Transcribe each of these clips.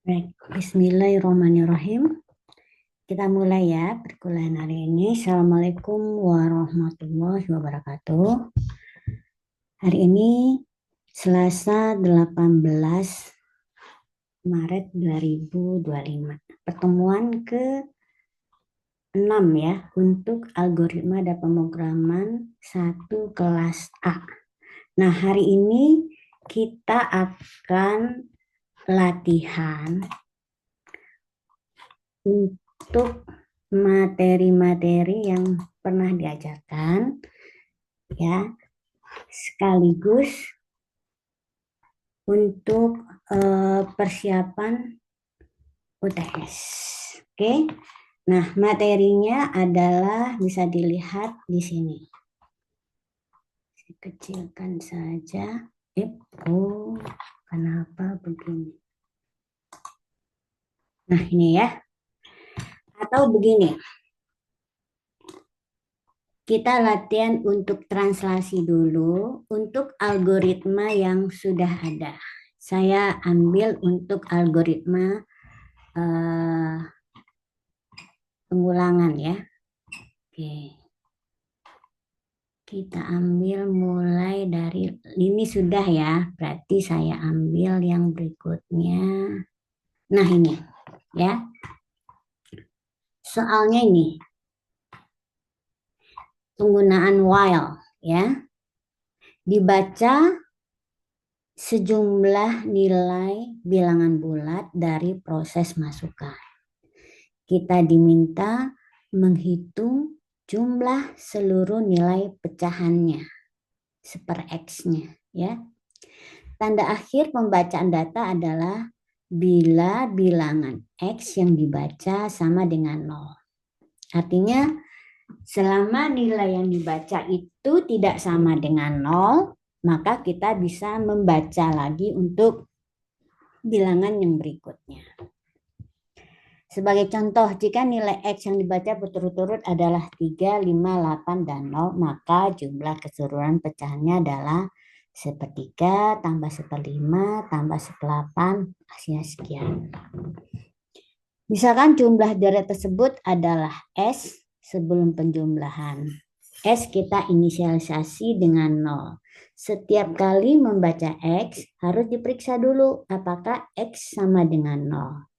Baik, Bismillahirrahmanirrahim. Kita mulai ya perkuliahan hari ini. Assalamualaikum warahmatullahi wabarakatuh. Hari ini Selasa 18 Maret 2025. Pertemuan ke-6 ya untuk algoritma dan pemrograman 1 kelas A. Nah, hari ini kita akan latihan untuk materi-materi yang pernah diajarkan ya, sekaligus untuk persiapan UTS. Oke. Nah, materinya adalah bisa dilihat di sini. Saya kecilkan saja. Oh, kenapa begini? Nah, ini ya. Atau begini. Kita latihan untuk translasi dulu untuk algoritma yang sudah ada. Saya ambil untuk algoritma pengulangan ya. Oke. Kita ambil mulai dari ini sudah ya. Berarti saya ambil yang berikutnya. Nah, ini ya. Soalnya ini penggunaan while ya. Dibaca sejumlah nilai bilangan bulat dari proses masukan. Kita diminta menghitung jumlah seluruh nilai pecahannya seper X-nya ya. Tanda akhir pembacaan data adalah bila bilangan X yang dibaca sama dengan 0. Artinya selama nilai yang dibaca itu tidak sama dengan 0, maka kita bisa membaca lagi untuk bilangan yang berikutnya. Sebagai contoh, jika nilai X yang dibaca berturut-turut adalah 3, 5, 8, dan 0, maka jumlah keseluruhan pecahannya adalah sepertiga tambah seperlima tambah seperdelapan, hasilnya sekian. Misalkan jumlah deret tersebut adalah S sebelum penjumlahan. S kita inisialisasi dengan 0. Setiap kali membaca X harus diperiksa dulu apakah X sama dengan 0.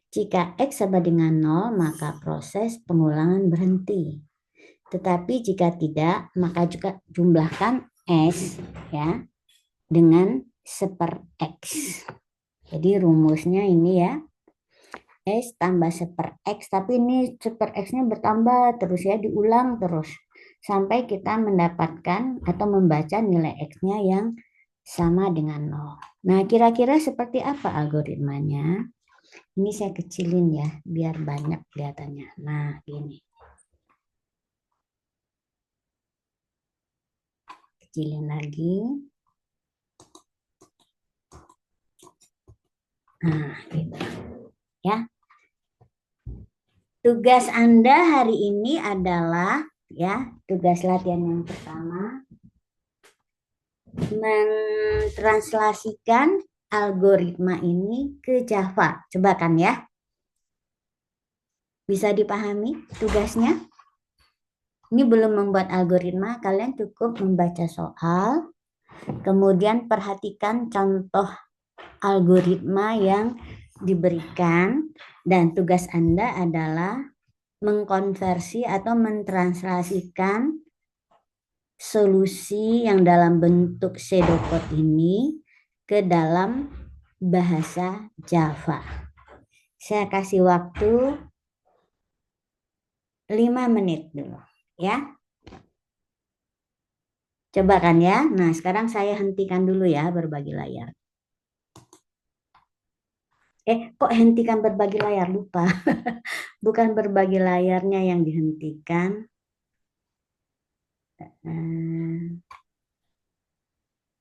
Jika X sama dengan 0, maka proses pengulangan berhenti. Tetapi jika tidak, maka juga jumlahkan S ya dengan seper X. Jadi rumusnya ini ya. S tambah seper X, tapi ini seper X-nya bertambah terus ya, diulang terus. Sampai kita mendapatkan atau membaca nilai X-nya yang sama dengan 0. Nah, kira-kira seperti apa algoritmanya? Ini saya kecilin ya, biar banyak kelihatannya. Nah, gini. Kecilin lagi. Nah, gitu. Ya. Tugas Anda hari ini adalah ya, tugas latihan yang pertama mentranslasikan algoritma ini ke Java. Coba kan ya. Bisa dipahami tugasnya? Ini belum membuat algoritma, kalian cukup membaca soal, kemudian perhatikan contoh algoritma yang diberikan, dan tugas Anda adalah mengkonversi atau mentranslasikan solusi yang dalam bentuk pseudocode ini ke dalam bahasa Java. Saya kasih waktu 5 menit dulu ya. Coba kan ya. Nah, sekarang saya hentikan dulu ya berbagi layar. Kok hentikan berbagi layar? Lupa. Bukan berbagi layarnya yang dihentikan.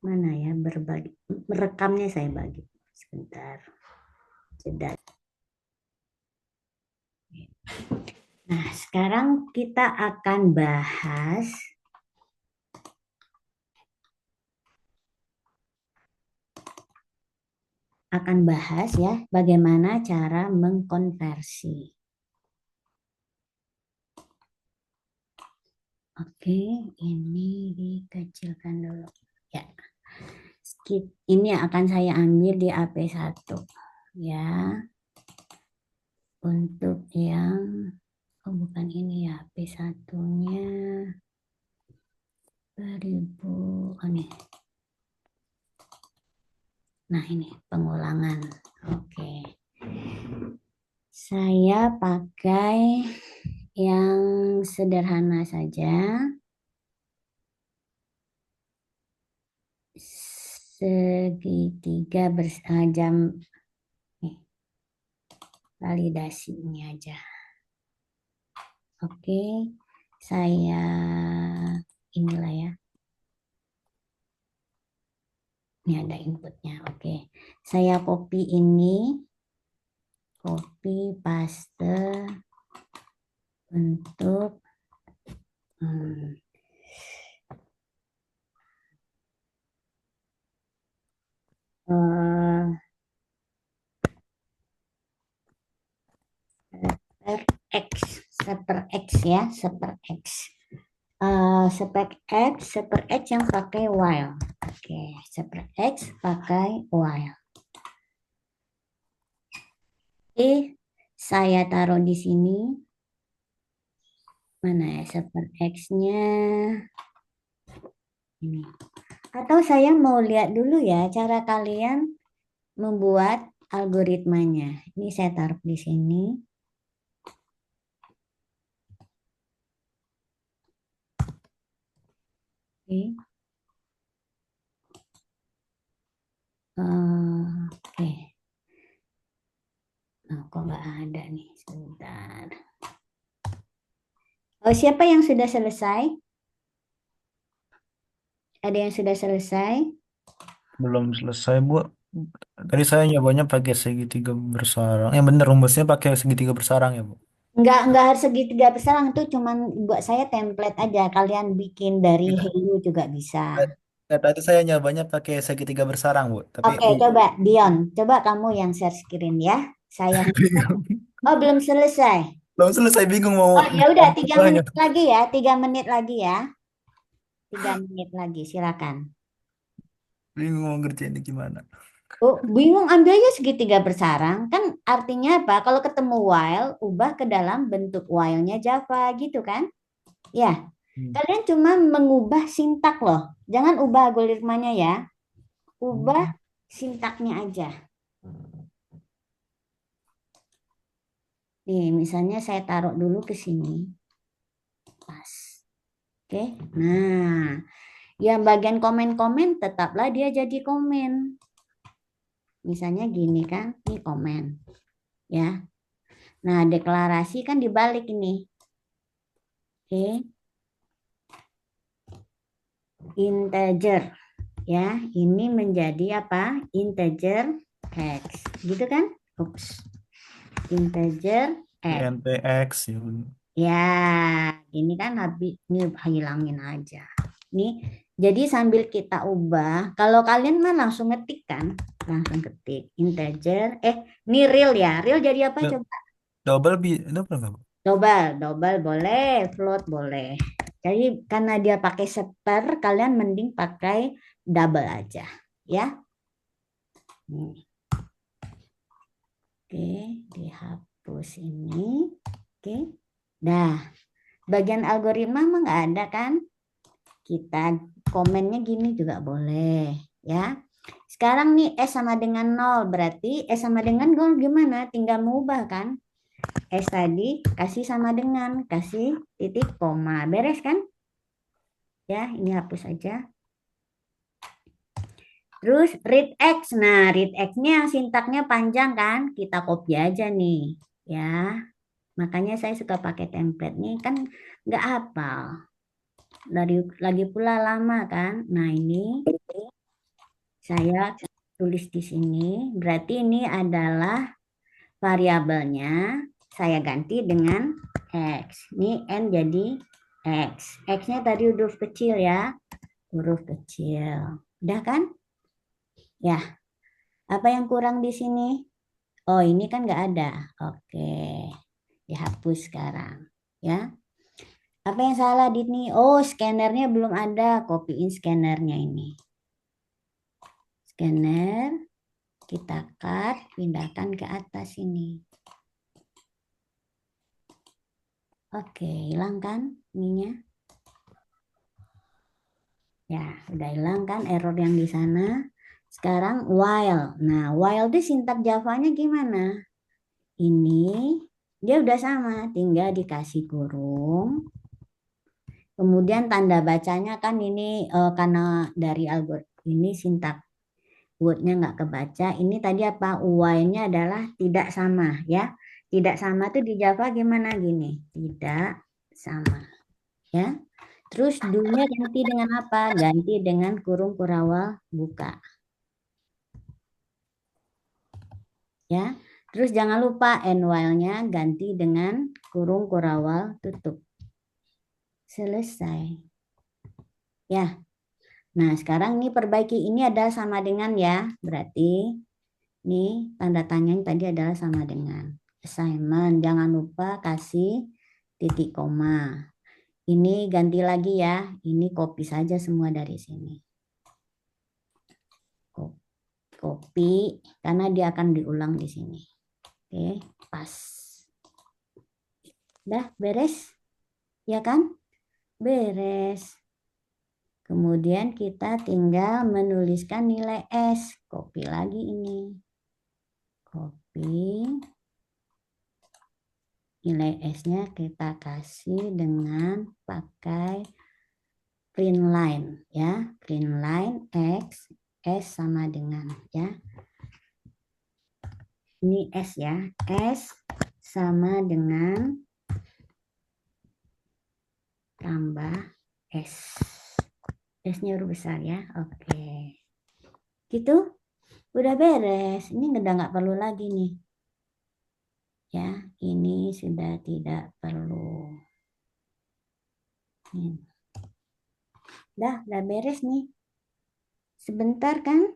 Mana ya berbagi? Merekamnya saya bagi. Sebentar. Jeda. Nah, sekarang kita akan bahas akan bahas ya bagaimana cara mengkonversi. Oke, ini dikecilkan dulu. Ya, skip. Ini akan saya ambil di AP1 ya. Untuk yang bukan ini ya, P1-nya 2000. Oh nih. Nah, ini pengulangan. Oke. Saya pakai yang sederhana saja. Segitiga jam nih, validasi ini aja. Oke, saya inilah ya. Ini ada inputnya. Oke, saya copy ini, copy paste untuk X, super X ya, super X. Super X yang pakai while. Oke, super X pakai while. Oke, saya taruh di sini. Mana ya super X-nya? Ini. Atau saya mau lihat dulu ya cara kalian membuat algoritmanya. Ini saya taruh di sini. Oke. Oke. Nah, kok nggak ada nih? Sebentar. Oh, siapa yang sudah selesai? Ada yang sudah selesai? Belum selesai, Bu. Tadi saya nyobanya pakai segitiga bersarang. Yang bener rumusnya pakai segitiga bersarang ya, Bu. Nggak harus segitiga bersalang, itu cuman buat saya template aja. Kalian bikin dari Enggak. Hello juga bisa. Tadi saya nyobanya pakai segitiga bersarang, Bu. Tapi Oke, coba Dion, coba kamu yang share screen ya. Saya bingung. Oh, belum selesai. Belum selesai bingung mau Oh, ya udah, ngomong tiga apanya. menit lagi ya, 3 menit lagi ya, 3 menit lagi, silakan. Bingung mau ngerjainnya gimana. Oh, bingung ambil aja segitiga bersarang. Kan artinya apa? Kalau ketemu while, ubah ke dalam bentuk while-nya Java gitu kan? Ya, Hmm. kalian cuma mengubah sintak loh. Jangan ubah algoritmanya ya. Ubah Hmm. sintaknya aja. Nih, misalnya saya taruh dulu ke sini. Pas. Oke. Nah, yang bagian komen-komen tetaplah dia jadi komen. Misalnya gini kan, ini komen. Ya. Nah, deklarasi kan dibalik ini. Oke. Integer. Ya, ini menjadi apa? Integer X. Gitu kan? Ups. Integer X. INTX ya. Ya, ini kan habis ini hilangin aja. Nih, jadi sambil kita ubah, kalau kalian mah langsung ngetik kan, langsung ketik integer. Ini real ya, real jadi apa Do- coba? double nggak, Bu? Double, double boleh, float boleh. Jadi karena dia pakai seper, kalian mending pakai double aja, ya. Nih, oke, dihapus ini. Oke, dah. Bagian algoritma mah nggak ada kan? Kita komennya gini juga boleh ya. Sekarang nih S sama dengan 0 berarti S sama dengan 0 gimana? Tinggal mengubah kan? S tadi kasih sama dengan kasih titik koma. Beres kan? Ya, ini hapus aja. Terus read X. Nah, read X-nya sintaknya panjang kan? Kita copy aja nih ya. Makanya saya suka pakai template nih kan nggak hafal. Lagi pula lama kan? Nah, ini saya tulis di sini. Berarti ini adalah variabelnya. Saya ganti dengan X. Ini N jadi X. X-nya tadi huruf kecil ya. Huruf kecil. Udah kan? Ya. Apa yang kurang di sini? Oh, ini kan nggak ada. Oke, dihapus sekarang. Ya, apa yang salah di sini? Oh, scannernya belum ada. Copyin scannernya ini. Scanner, kita cut, pindahkan ke atas ini. Oke, hilang kan ininya? Ya, udah hilang kan error yang di sana. Sekarang while. Nah, while itu sintak Java-nya gimana? Ini dia udah sama, tinggal dikasih kurung. Kemudian tanda bacanya kan ini karena dari algoritma ini sintak word-nya nggak kebaca. Ini tadi apa? While-nya adalah tidak sama ya. Tidak sama tuh di Java gimana gini? Tidak sama ya. Terus do-nya ganti dengan apa? Ganti dengan kurung kurawal buka ya. Terus jangan lupa and while-nya ganti dengan kurung kurawal tutup. Selesai. Ya. Nah, sekarang ini perbaiki ini adalah sama dengan ya. Berarti ini tanda tanya yang tadi adalah sama dengan assignment. Jangan lupa kasih titik koma. Ini ganti lagi ya. Ini copy saja semua dari sini. Copy karena dia akan diulang di sini. Oke, pas. Dah beres? Ya kan? Beres. Kemudian kita tinggal menuliskan nilai S. Copy lagi ini. Copy. Nilai S-nya kita kasih dengan pakai print line ya. Print line X, S sama dengan ya. Ini S ya. S sama dengan tambah S. S-nya huruf besar ya. Oke. Gitu. Udah beres. Ini udah nggak perlu lagi nih. Ya, ini sudah tidak perlu. Udah beres nih. Sebentar kan?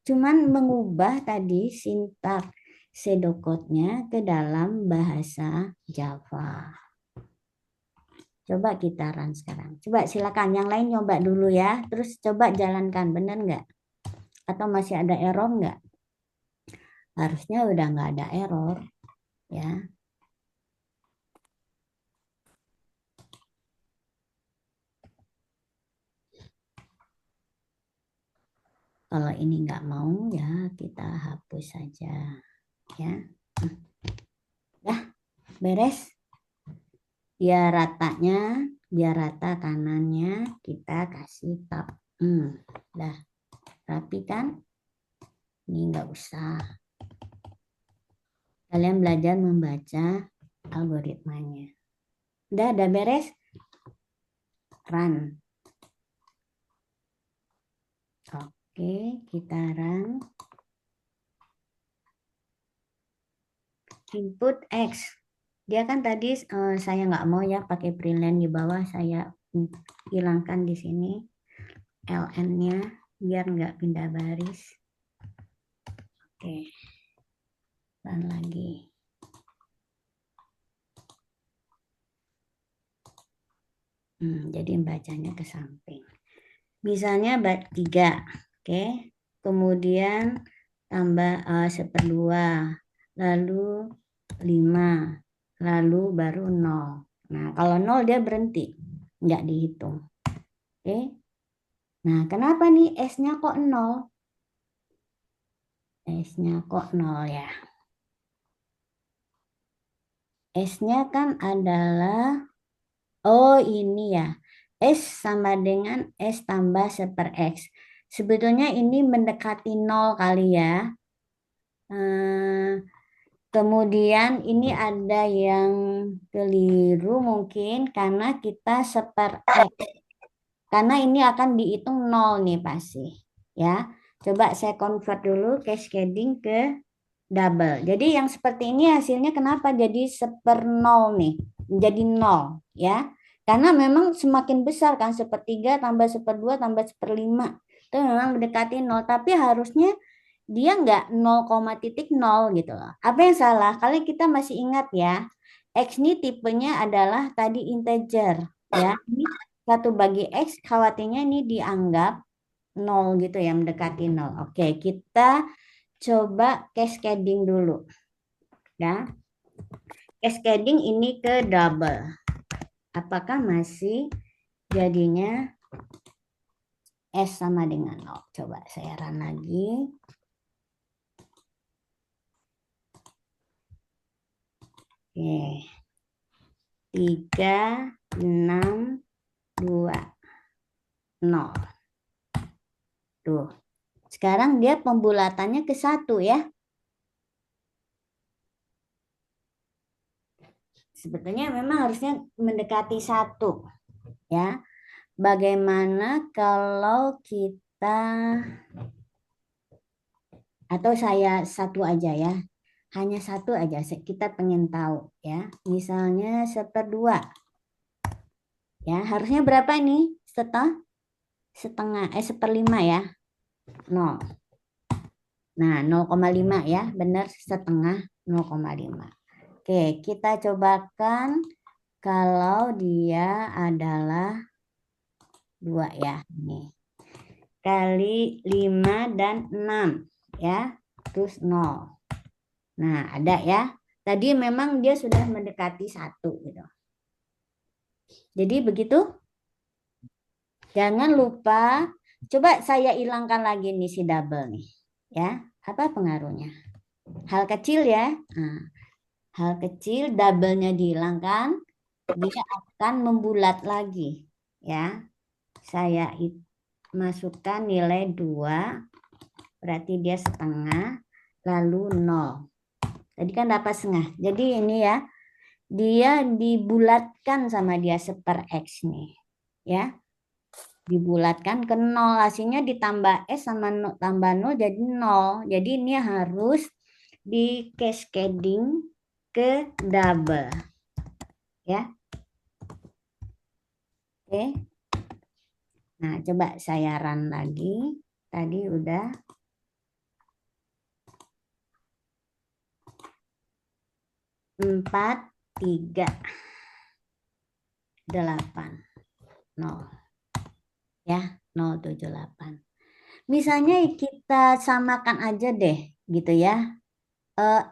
Cuman mengubah tadi sintak pseudocode-nya ke dalam bahasa Java. Coba kita run sekarang. Coba silakan yang lain nyoba dulu ya. Terus coba jalankan, benar nggak? Atau masih ada error nggak? Harusnya udah nggak ada error ya. Kalau ini nggak mau ya kita hapus saja ya. Dah beres. Biar rata kanannya kita kasih tab. Dah rapi kan? Ini nggak usah. Kalian belajar membaca algoritmanya. Udah beres? Run. Oke, kita run. Input X. Dia kan tadi saya nggak mau ya pakai preline di bawah. Saya hilangkan di sini ln-nya biar nggak pindah baris. Oke, run lagi. Jadi bacanya ke samping. Misalnya 3, oke. Kemudian tambah 1/2, lalu 5, lalu baru 0. Nah, kalau 0 dia berhenti, nggak dihitung. Oke. Nah, kenapa nih S-nya kok 0? S-nya kok 0 ya? S-nya kan adalah, oh ini ya, S sama dengan S tambah 1/X. Sebetulnya ini mendekati 0 kali ya. Kemudian ini ada yang keliru mungkin karena kita 1/X. Karena ini akan dihitung 0 nih pasti. Ya, coba saya convert dulu cascading ke double. Jadi yang seperti ini hasilnya kenapa jadi 1/0 nih? Jadi 0 ya. Karena memang semakin besar kan 1/3 tambah 1/2 tambah 1/5 itu memang mendekati 0. Tapi harusnya dia nggak 0,0 gitu loh. Apa yang salah? Kalian kita masih ingat ya, X ini tipenya adalah tadi integer. Ya, ini 1/X khawatirnya ini dianggap 0 gitu ya, mendekati 0. Oke, kita coba cascading dulu. Ya, cascading ini ke double. Apakah masih jadinya S sama dengan 0? Coba saya run lagi. Oke. 3, 6, 2, 0. Tuh. Sekarang dia pembulatannya ke 1 ya. Sebetulnya memang harusnya mendekati 1 ya. Bagaimana kalau kita, atau saya satu aja ya. Hanya satu aja kita pengen tahu ya. Misalnya 1/2. Ya, harusnya berapa nih? Setengah 1/5 ya. 0. Nah, 0,5 ya, benar setengah 0,5. Oke, kita cobakan kalau dia adalah 2 ya. Nih. Kali 5 dan 6 ya, terus 0. Nah, ada ya. Tadi memang dia sudah mendekati 1 gitu. Jadi begitu. Jangan lupa, coba saya hilangkan lagi nih si double nih. Ya, apa pengaruhnya? Hal kecil ya. Nah, hal kecil, double-nya dihilangkan, dia akan membulat lagi. Ya, saya masukkan nilai 2, berarti dia setengah, lalu 0. Tadi kan dapat setengah. Jadi ini ya, dia dibulatkan sama dia 1/X nih. Ya, dibulatkan ke 0. Hasilnya ditambah S sama tambah 0 jadi 0. Jadi ini harus di cascading ke double. Ya. Oke. Nah, coba saya run lagi. Tadi udah 4, 3, 8, 0. Ya, 078. Misalnya kita samakan aja deh gitu ya.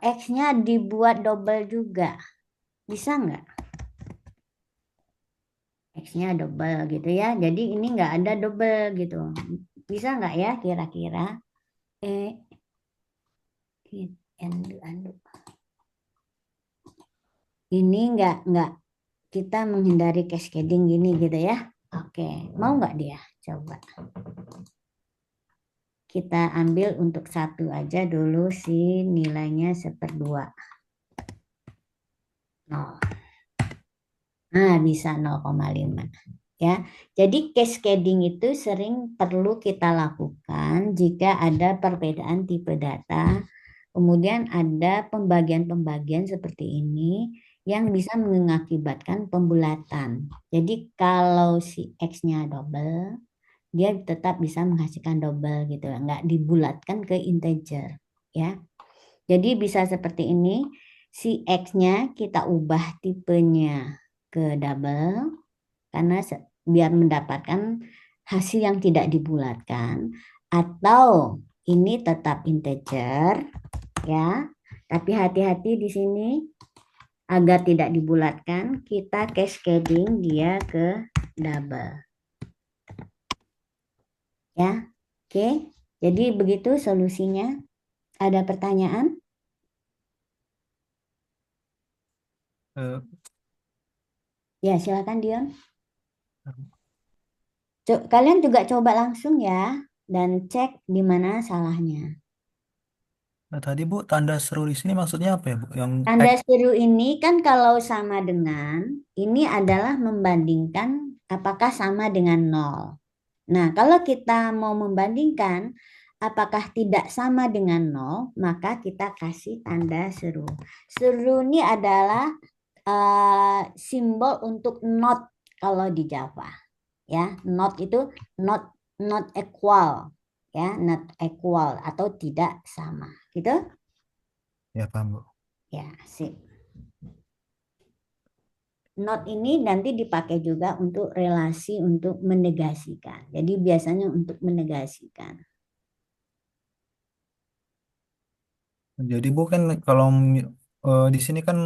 X-nya dibuat double juga. Bisa nggak? X-nya double gitu ya. Jadi ini nggak ada double gitu. Bisa nggak ya kira-kira? Eh, undo. Ini nggak kita menghindari cascading gini gitu ya. Oke, mau nggak dia? Coba. Kita ambil untuk 1 aja dulu si nilainya 1/2. 0. Nah, bisa 0,5. Ya, jadi cascading itu sering perlu kita lakukan jika ada perbedaan tipe data, kemudian ada pembagian-pembagian seperti ini yang bisa mengakibatkan pembulatan. Jadi kalau si X-nya double, dia tetap bisa menghasilkan double gitu, nggak dibulatkan ke integer, ya. Jadi bisa seperti ini, si X-nya kita ubah tipenya ke double, karena biar mendapatkan hasil yang tidak dibulatkan, atau ini tetap integer ya, tapi hati-hati di sini agar tidak dibulatkan, kita cascading dia ke double ya. Oke, jadi begitu solusinya. Ada pertanyaan? Eh, Ya, silakan Dion. Kalian juga coba langsung ya dan cek di mana salahnya. Nah, tadi Bu, tanda seru di sini maksudnya apa ya Bu? Yang Tanda X. seru ini kan kalau sama dengan, ini adalah membandingkan apakah sama dengan 0. Nah, kalau kita mau membandingkan apakah tidak sama dengan 0, maka kita kasih tanda seru. Seru ini adalah simbol untuk not kalau di Java. Ya, not itu not not equal. ya, not equal atau tidak sama, gitu. Ya paham Bu. Ya, sip. Not ini nanti dipakai juga untuk relasi untuk menegasikan. Jadi biasanya untuk menegasikan. Jadi Bu kan kalau di sini kan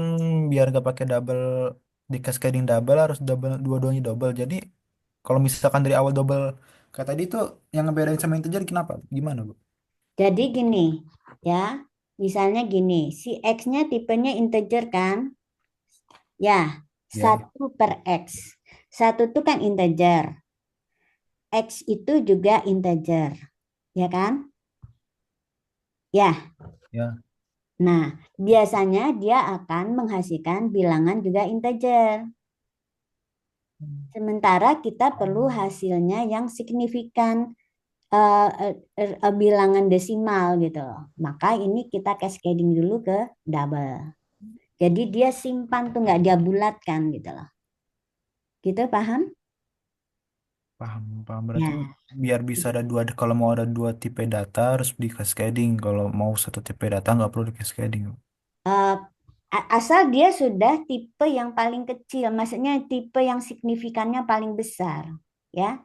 biar gak pakai double di cascading double harus double dua-duanya double. Jadi kalau misalkan dari awal double kayak tadi tuh yang ngebedain sama integer kenapa? Gimana Bu? Jadi gini, ya, misalnya gini, si X-nya tipenya integer kan? Ya, Ya, 1/X. Satu itu kan integer. X itu juga integer, ya kan? Ya, ya. nah biasanya dia akan menghasilkan bilangan juga integer. Sementara kita perlu hasilnya yang signifikan, bilangan desimal gitu loh. Maka ini kita cascading dulu ke double. Jadi dia simpan tuh nggak dia bulatkan gitu loh. Gitu paham? Paham, paham. Berarti Ya. biar bisa ada dua, kalau mau ada dua tipe data harus di cascading. Kalau mau satu tipe data nggak perlu di cascading. Eh, asal dia sudah tipe yang paling kecil, maksudnya tipe yang signifikannya paling besar, ya.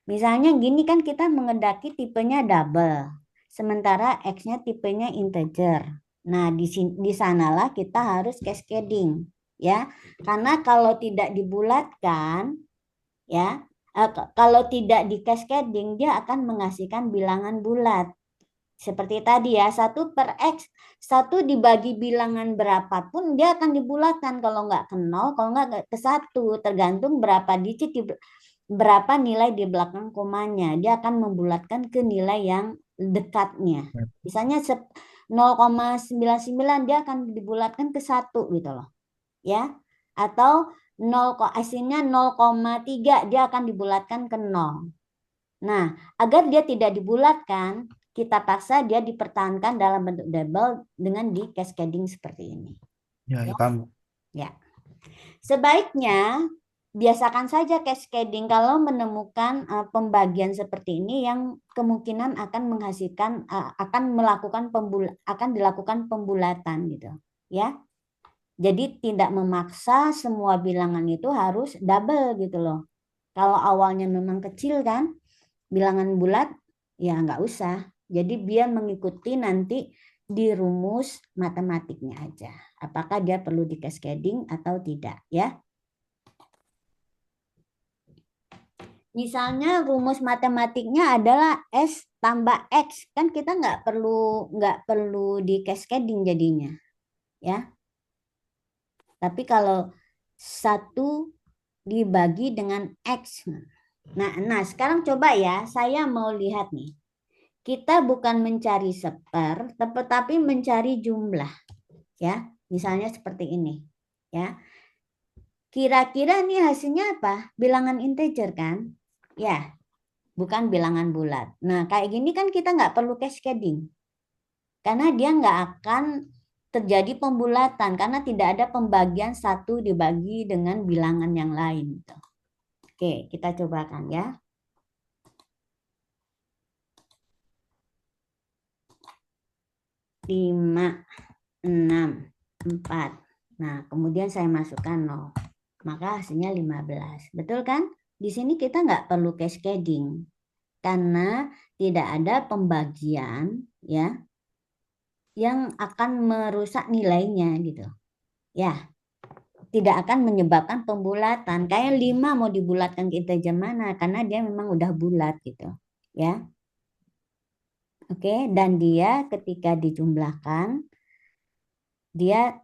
Misalnya gini kan kita mengendaki tipenya double, sementara X-nya tipenya integer. Nah, di sanalah kita harus cascading, ya. Karena kalau tidak dibulatkan, ya, kalau tidak di cascading dia akan menghasilkan bilangan bulat. Seperti tadi ya, 1/X, satu dibagi bilangan berapapun dia akan dibulatkan. Kalau nggak ke 0, kalau nggak ke 1, tergantung berapa digit, berapa nilai di belakang komanya. Dia akan membulatkan ke nilai yang dekatnya. Misalnya 0,99 dia akan dibulatkan ke 1 gitu loh. Ya. Atau 0, hasilnya 0,3 dia akan dibulatkan ke 0. Nah, agar dia tidak dibulatkan, kita paksa dia dipertahankan dalam bentuk double dengan di cascading seperti ini. Ya, Ya, ya paham. ya. Sebaiknya biasakan saja cascading kalau menemukan pembagian seperti ini yang kemungkinan akan menghasilkan, akan melakukan akan dilakukan pembulatan gitu, ya. Jadi tidak memaksa semua bilangan itu harus double gitu loh. Kalau awalnya memang kecil kan, bilangan bulat, ya nggak usah. Jadi biar mengikuti nanti di rumus matematiknya aja. Apakah dia perlu di cascading atau tidak, ya. Misalnya rumus matematiknya adalah S tambah X. Kan kita nggak perlu di cascading jadinya, ya. Tapi kalau satu dibagi dengan X. Nah, sekarang coba ya, saya mau lihat nih. Kita bukan mencari tetapi mencari jumlah, ya. Misalnya seperti ini, ya. Kira-kira nih hasilnya apa? Bilangan integer kan? Ya, bukan bilangan bulat. Nah, kayak gini kan kita nggak perlu cascading. Karena dia nggak akan terjadi pembulatan. Karena tidak ada pembagian satu dibagi dengan bilangan yang lain. Gitu. Oke, kita cobakan ya. 5, 6, 4. Nah, kemudian saya masukkan 0. Maka hasilnya 15. Betul kan? Di sini kita nggak perlu cascading. Karena tidak ada pembagian ya yang akan merusak nilainya gitu. Ya, tidak akan menyebabkan pembulatan. Kayak 5 mau dibulatkan ke integer mana? Karena dia memang udah bulat gitu. Ya. Oke, dan dia ketika dijumlahkan dia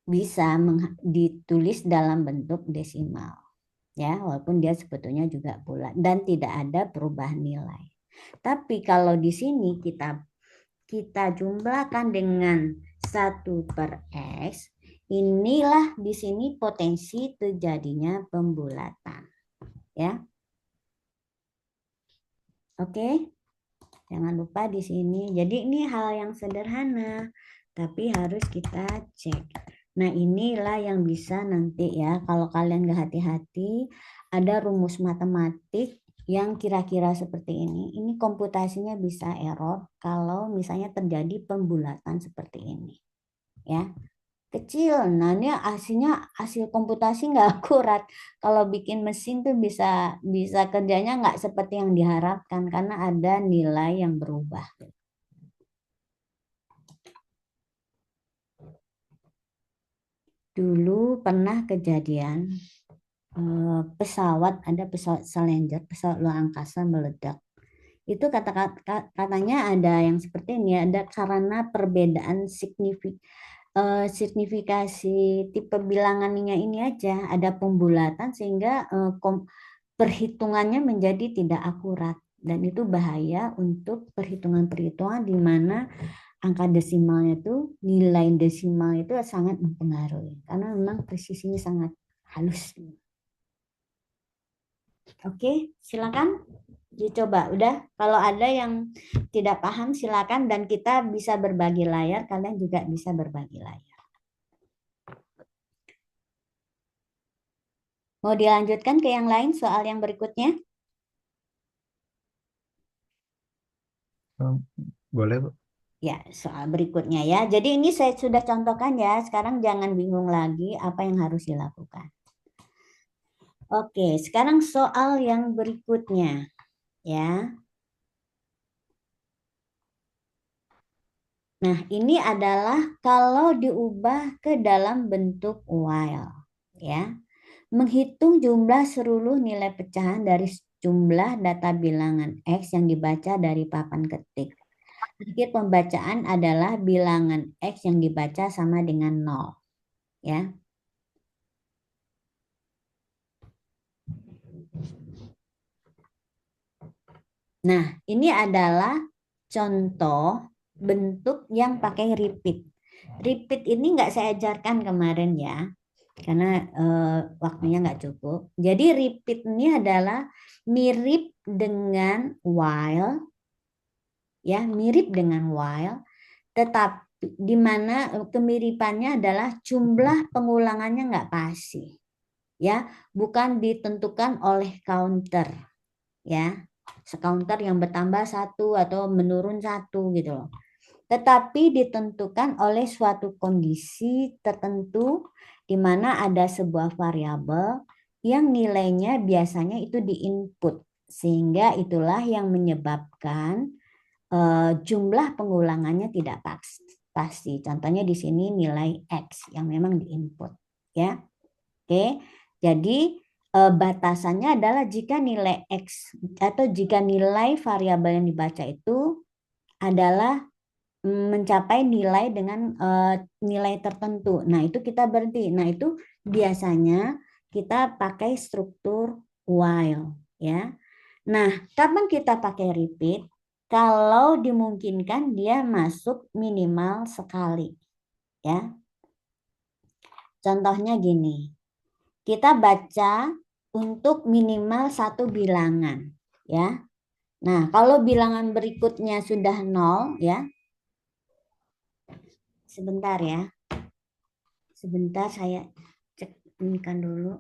bisa ditulis dalam bentuk desimal. Ya, walaupun dia sebetulnya juga bulat dan tidak ada perubahan nilai. Tapi kalau di sini kita jumlahkan dengan 1/X, inilah di sini potensi terjadinya pembulatan. Ya. Oke. Jangan lupa di sini. Jadi ini hal yang sederhana, tapi harus kita cek. Nah, inilah yang bisa nanti ya, kalau kalian gak hati-hati, ada rumus matematik yang kira-kira seperti ini komputasinya bisa error kalau misalnya terjadi pembulatan seperti ini, ya. Kecil. Nah, ini hasilnya hasil komputasi nggak akurat. Kalau bikin mesin tuh bisa bisa kerjanya nggak seperti yang diharapkan karena ada nilai yang berubah. Dulu pernah kejadian pesawat, ada pesawat Challenger, pesawat luar angkasa meledak. Itu katanya ada yang seperti ini, ada karena perbedaan signifikasi tipe bilangannya ini aja, ada pembulatan sehingga perhitungannya menjadi tidak akurat. Dan itu bahaya untuk perhitungan-perhitungan di mana angka desimalnya itu, nilai desimal itu sangat mempengaruhi. Karena memang presisinya sangat halus. Oke, silakan dicoba. Udah, kalau ada yang tidak paham silakan dan kita bisa berbagi layar, kalian juga bisa berbagi layar. Mau dilanjutkan ke yang lain soal yang berikutnya? Hmm, boleh, Bu. Ya, soal berikutnya ya. Jadi ini saya sudah contohkan ya. Sekarang jangan bingung lagi apa yang harus dilakukan. Oke, sekarang soal yang berikutnya ya. Nah, ini adalah kalau diubah ke dalam bentuk while ya. Menghitung jumlah seluruh nilai pecahan dari jumlah data bilangan X yang dibaca dari papan ketik. Akhir pembacaan adalah bilangan X yang dibaca sama dengan 0 ya. Nah, ini adalah contoh bentuk yang pakai repeat. Repeat ini nggak saya ajarkan kemarin ya, karena waktunya nggak cukup. Jadi repeat ini adalah mirip dengan while, ya mirip dengan while, tetapi di mana kemiripannya adalah jumlah pengulangannya nggak pasti, ya, bukan ditentukan oleh counter, ya, counter yang bertambah satu atau menurun satu gitu loh. Tetapi ditentukan oleh suatu kondisi tertentu di mana ada sebuah variabel yang nilainya biasanya itu diinput, sehingga itulah yang menyebabkan jumlah pengulangannya tidak pasti. Contohnya di sini nilai X yang memang diinput, ya. Oke. Jadi batasannya adalah jika nilai X atau jika nilai variabel yang dibaca itu adalah mencapai nilai dengan nilai tertentu. Nah, itu kita berhenti. Nah, itu biasanya kita pakai struktur while, ya. Nah, kapan kita pakai repeat? Kalau dimungkinkan dia masuk minimal sekali, ya. Contohnya gini, kita baca untuk minimal satu bilangan, ya. Nah, kalau bilangan berikutnya sudah nol, ya. Sebentar ya. Sebentar saya cek ini kan dulu.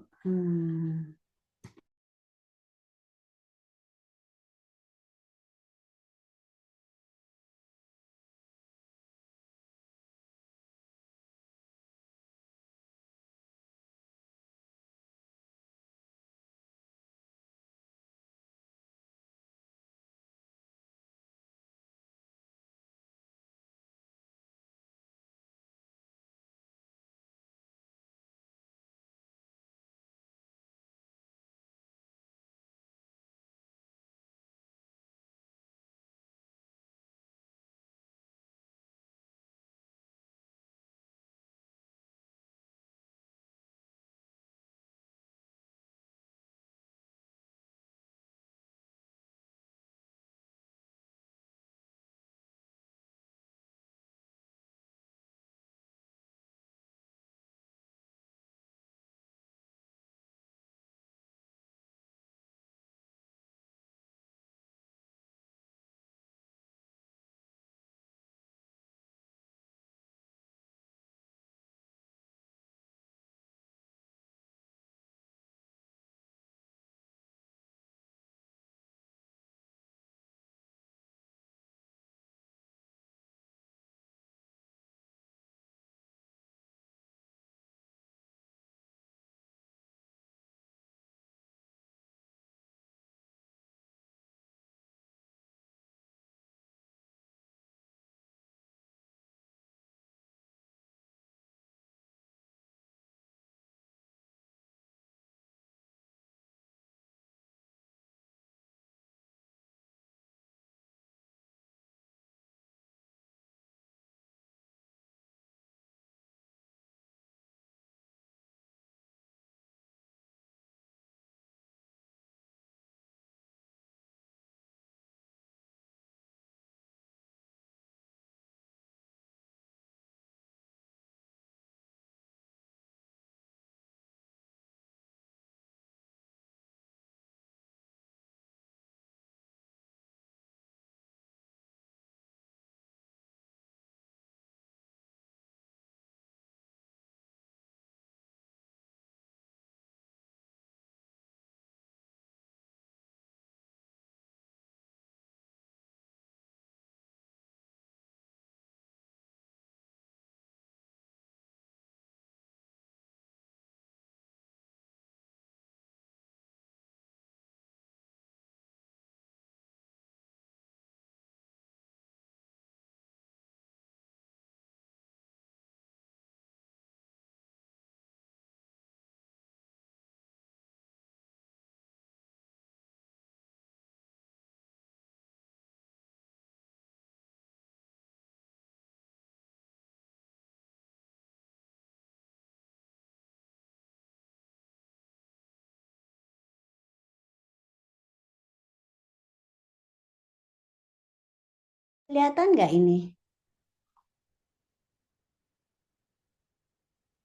Kelihatan nggak ini?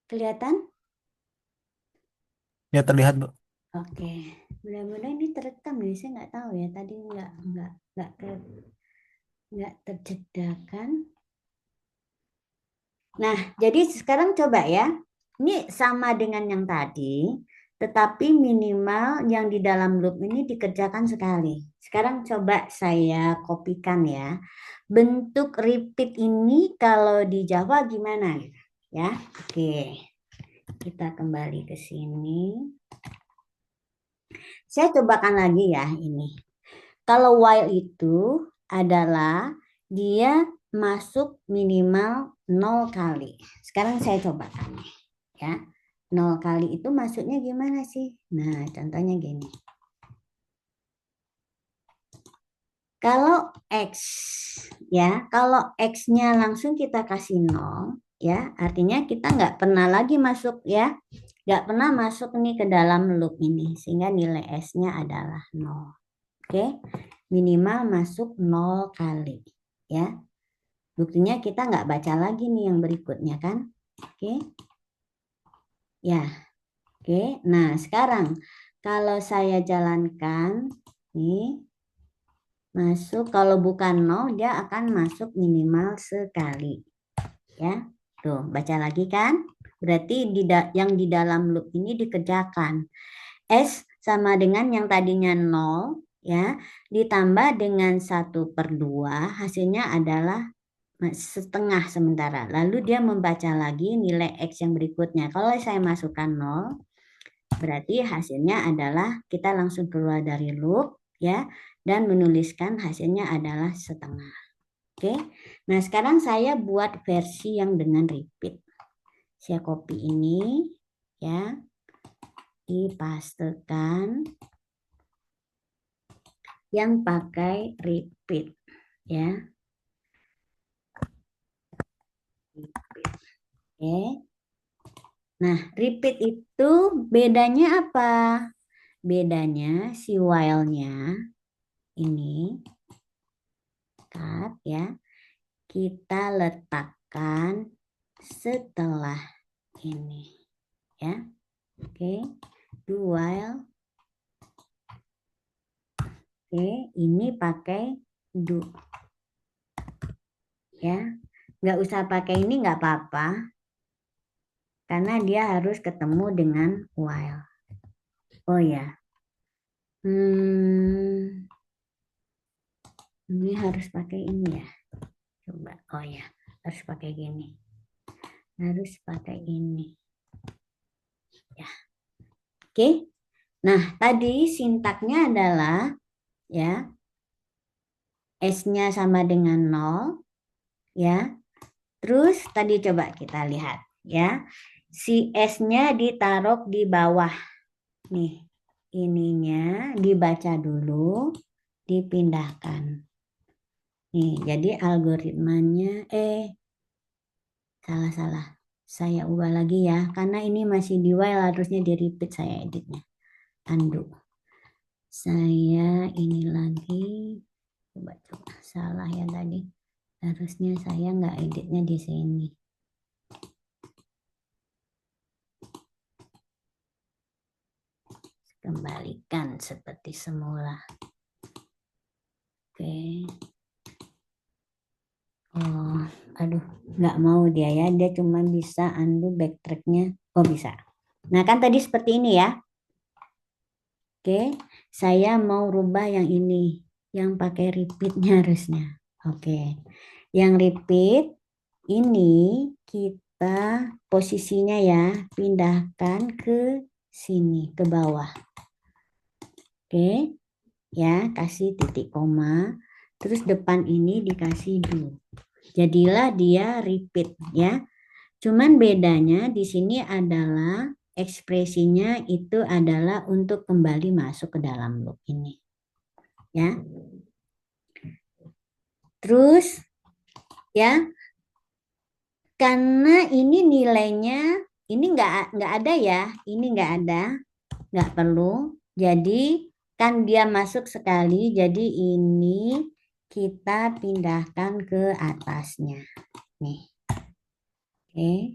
Kelihatan? Ya terlihat Bu. Oke. Mudah-mudahan ini terekam ya. Saya nggak tahu ya. Tadi nggak terjeda kan. Nah, jadi sekarang coba ya. Ini sama dengan yang tadi, tetapi minimal yang di dalam loop ini dikerjakan sekali. Sekarang coba saya kopikan ya. Bentuk repeat ini kalau di Java gimana gitu ya? Oke, kita kembali ke sini. Saya cobakan lagi ya ini. Kalau while itu adalah dia masuk minimal 0 kali. Sekarang saya cobakan ya. 0 kali itu masuknya gimana sih? Nah, contohnya gini. Kalau X ya, kalau X-nya langsung kita kasih 0 ya, artinya kita nggak pernah lagi masuk ya, nggak pernah masuk nih ke dalam loop ini, sehingga nilai S-nya adalah 0. Oke, minimal masuk 0 kali ya. Buktinya kita nggak baca lagi nih yang berikutnya kan. Oke, ya, oke. Nah, sekarang kalau saya jalankan nih, masuk kalau bukan 0 dia akan masuk minimal sekali ya. Tuh, baca lagi kan? Berarti yang di dalam loop ini dikerjakan. S sama dengan yang tadinya 0 ya, ditambah dengan 1/2 hasilnya adalah setengah sementara. Lalu dia membaca lagi nilai X yang berikutnya. Kalau saya masukkan 0, berarti hasilnya adalah kita langsung keluar dari loop ya, dan menuliskan hasilnya adalah setengah. Oke. Nah, sekarang saya buat versi yang dengan repeat. Saya copy ini ya, dipastekan yang pakai repeat ya. Oke. Nah, repeat itu bedanya apa? Bedanya si while-nya ini cut ya, kita letakkan setelah ini ya. Oke, do while. Oke, ini pakai do ya. Nggak usah pakai ini nggak apa-apa, karena dia harus ketemu dengan while. Oh ya, hmm, ini harus pakai ini ya. Coba, oh ya, harus pakai gini. Harus pakai ini. Ya, oke. Nah, tadi sintaknya adalah ya, S-nya sama dengan 0 ya. Terus tadi coba kita lihat ya. Si S-nya ditaruh di bawah. Nih, ininya dibaca dulu, dipindahkan. Nih, jadi algoritmanya salah. Saya ubah lagi ya, karena ini masih di while, harusnya di repeat saya editnya. Undo. Saya ini lagi, coba salah ya tadi. Harusnya saya nggak editnya di sini. Kembalikan seperti semula. Oke. Oh, aduh, nggak mau dia ya. Dia cuma bisa undo backtracknya. Oh, bisa. Nah, kan tadi seperti ini ya. Oke, saya mau rubah yang ini. Yang pakai repeatnya harusnya. Oke, yang repeat ini kita posisinya ya, pindahkan ke sini, ke bawah. Oke, ya, kasih titik koma. Terus depan ini dikasih do. Jadilah dia repeat ya. Cuman bedanya di sini adalah ekspresinya itu adalah untuk kembali masuk ke dalam loop ini. Ya. Terus ya, karena ini nilainya ini nggak ada ya, ini nggak perlu. Jadi kan dia masuk sekali, jadi ini kita pindahkan ke atasnya. Nih. Oke.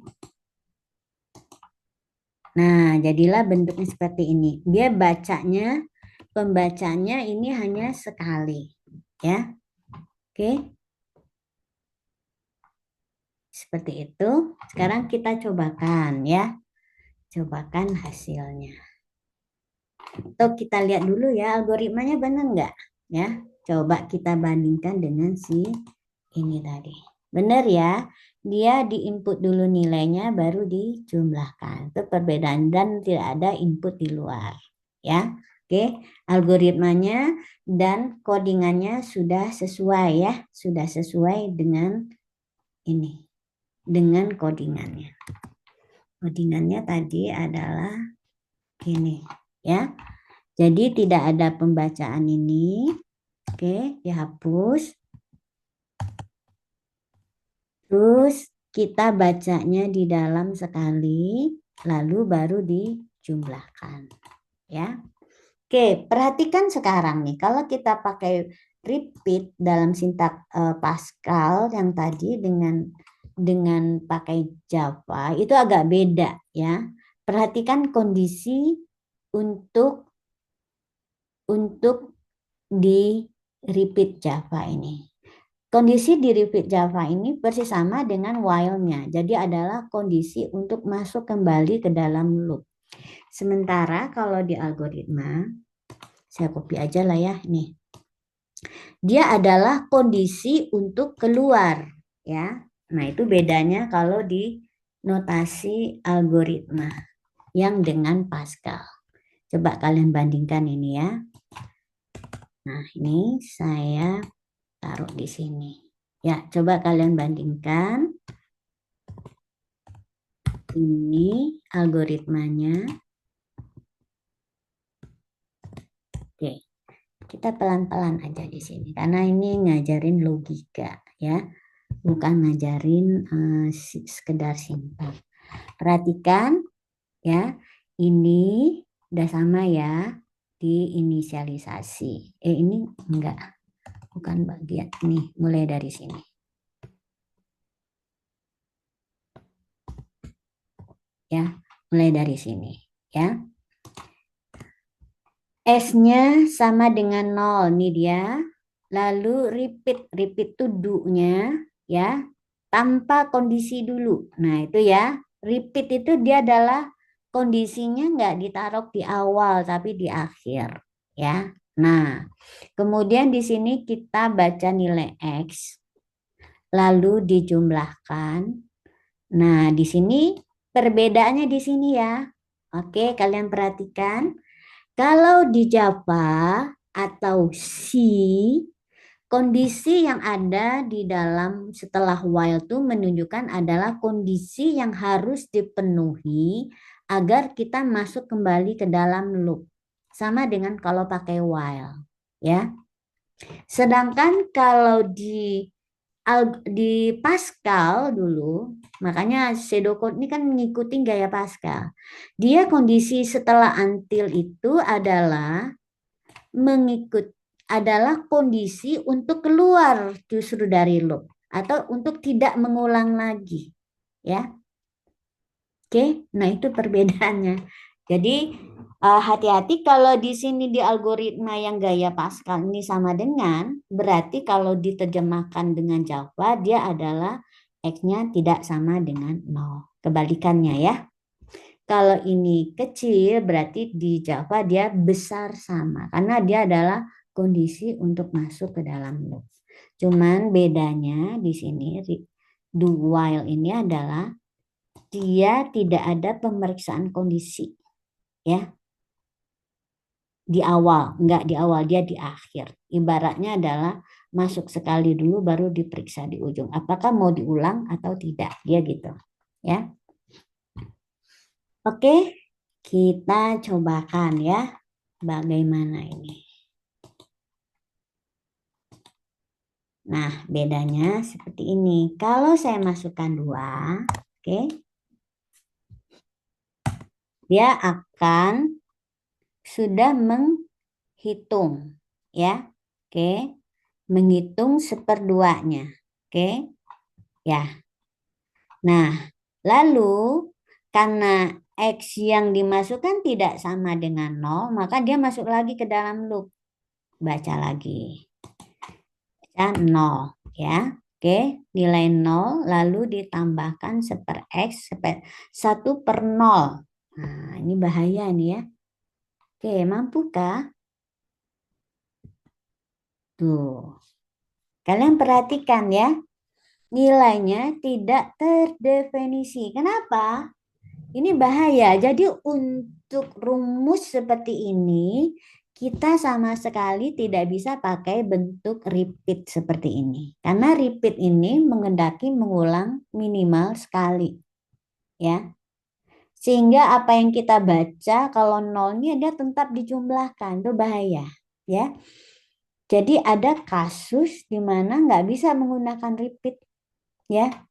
Nah, jadilah bentuknya seperti ini. Dia pembacanya ini hanya sekali. Ya. Oke. Seperti itu. Sekarang kita cobakan ya. Cobakan hasilnya. Atau kita lihat dulu ya algoritmanya benar nggak? Ya. Coba kita bandingkan dengan si ini tadi. Benar ya? Dia diinput dulu nilainya baru dijumlahkan. Itu perbedaan dan tidak ada input di luar. Ya. Oke, algoritmanya dan codingannya sudah sesuai ya, sudah sesuai dengan ini, dengan codingannya. Codingannya tadi adalah ini ya. Jadi tidak ada pembacaan ini. Oke, dihapus. Terus kita bacanya di dalam sekali, lalu baru dijumlahkan. Ya. Oke, perhatikan sekarang nih. Kalau kita pakai repeat dalam sintak Pascal yang tadi dengan pakai Java itu agak beda ya. Perhatikan kondisi untuk di repeat Java ini. Kondisi di repeat Java ini persis sama dengan while-nya. Jadi adalah kondisi untuk masuk kembali ke dalam loop. Sementara kalau di algoritma, saya copy aja lah ya, nih. Dia adalah kondisi untuk keluar, ya. Nah, itu bedanya kalau di notasi algoritma yang dengan Pascal. Coba kalian bandingkan ini ya. Nah, ini saya taruh di sini. Ya, coba kalian bandingkan. Ini algoritmanya. Oke, kita pelan-pelan aja di sini karena ini ngajarin logika ya, bukan ngajarin sekedar simpan. Perhatikan ya, ini udah sama ya di inisialisasi. Ini enggak, bukan bagian nih, mulai dari sini. Ya, mulai dari sini ya. S-nya sama dengan 0 nih dia. Lalu repeat tuh do-nya ya, tanpa kondisi dulu. Nah, itu ya. Repeat itu dia adalah kondisinya nggak ditaruh di awal tapi di akhir ya. Nah, kemudian di sini kita baca nilai X lalu dijumlahkan. Nah, di sini perbedaannya di sini ya. Oke, kalian perhatikan. Kalau di Java atau C, kondisi yang ada di dalam setelah while itu menunjukkan adalah kondisi yang harus dipenuhi agar kita masuk kembali ke dalam loop. Sama dengan kalau pakai while, ya. Sedangkan kalau di Pascal dulu, makanya pseudocode ini kan mengikuti gaya Pascal. Dia kondisi setelah until itu adalah kondisi untuk keluar justru dari loop atau untuk tidak mengulang lagi, ya. Oke, nah itu perbedaannya. Jadi hati-hati kalau di sini di algoritma yang gaya Pascal ini sama dengan, berarti kalau diterjemahkan dengan Java dia adalah X-nya tidak sama dengan 0. Kebalikannya ya. Kalau ini kecil berarti di Java dia besar sama karena dia adalah kondisi untuk masuk ke dalam loop. Cuman bedanya di sini do while ini adalah dia tidak ada pemeriksaan kondisi ya di awal, enggak di awal, dia di akhir. Ibaratnya adalah masuk sekali dulu baru diperiksa di ujung apakah mau diulang atau tidak, dia gitu ya. Oke, kita cobakan ya bagaimana ini. Nah, bedanya seperti ini. Kalau saya masukkan 2, oke, dia akan sudah menghitung ya. Oke. menghitung seperduanya. Oke, ya. Nah, lalu karena X yang dimasukkan tidak sama dengan 0, maka dia masuk lagi ke dalam loop. Baca lagi. Baca 0, ya. Oke, nilai 0 lalu ditambahkan 1/X, 1/0. Nah, ini bahaya nih ya. Oke, mampukah? Tuh, kalian perhatikan ya. Nilainya tidak terdefinisi. Kenapa? Ini bahaya. Jadi untuk rumus seperti ini, kita sama sekali tidak bisa pakai bentuk repeat seperti ini. Karena repeat ini mengendaki mengulang minimal sekali. Ya. Sehingga apa yang kita baca kalau nolnya dia tetap dijumlahkan. Itu bahaya. Ya. Jadi ada kasus di mana nggak bisa menggunakan repeat. Ya.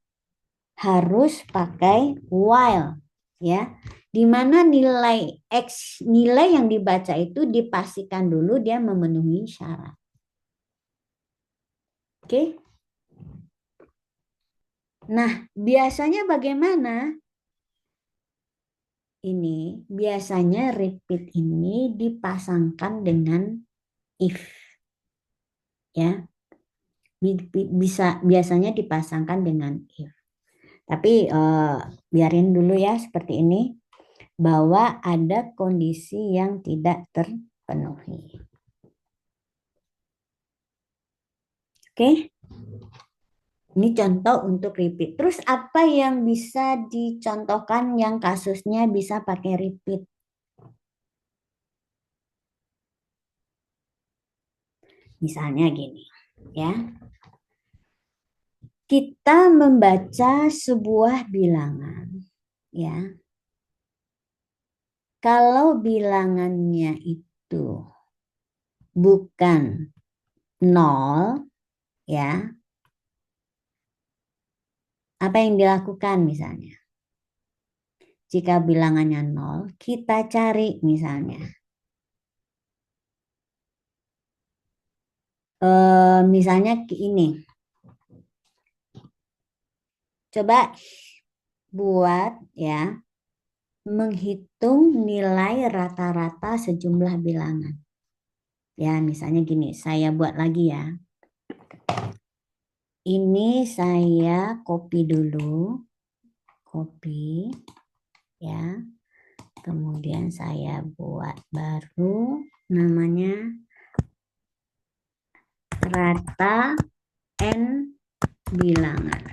Harus pakai while. Ya, di mana nilai X, nilai yang dibaca itu dipastikan dulu dia memenuhi syarat. Oke. Nah, biasanya bagaimana? Ini biasanya repeat ini dipasangkan dengan if. Ya, bisa biasanya dipasangkan dengan if. Tapi biarin dulu ya seperti ini, bahwa ada kondisi yang tidak terpenuhi. Oke. Ini contoh untuk repeat. Terus apa yang bisa dicontohkan yang kasusnya bisa pakai repeat? Misalnya gini, ya. Kita membaca sebuah bilangan, ya. Kalau bilangannya itu bukan 0, ya. Apa yang dilakukan misalnya? Jika bilangannya 0, kita cari misalnya. Misalnya ini. Coba buat ya, menghitung nilai rata-rata sejumlah bilangan. Ya, misalnya gini, saya buat lagi ya. Ini saya copy dulu. Copy ya. Kemudian saya buat baru namanya rata N bilangan.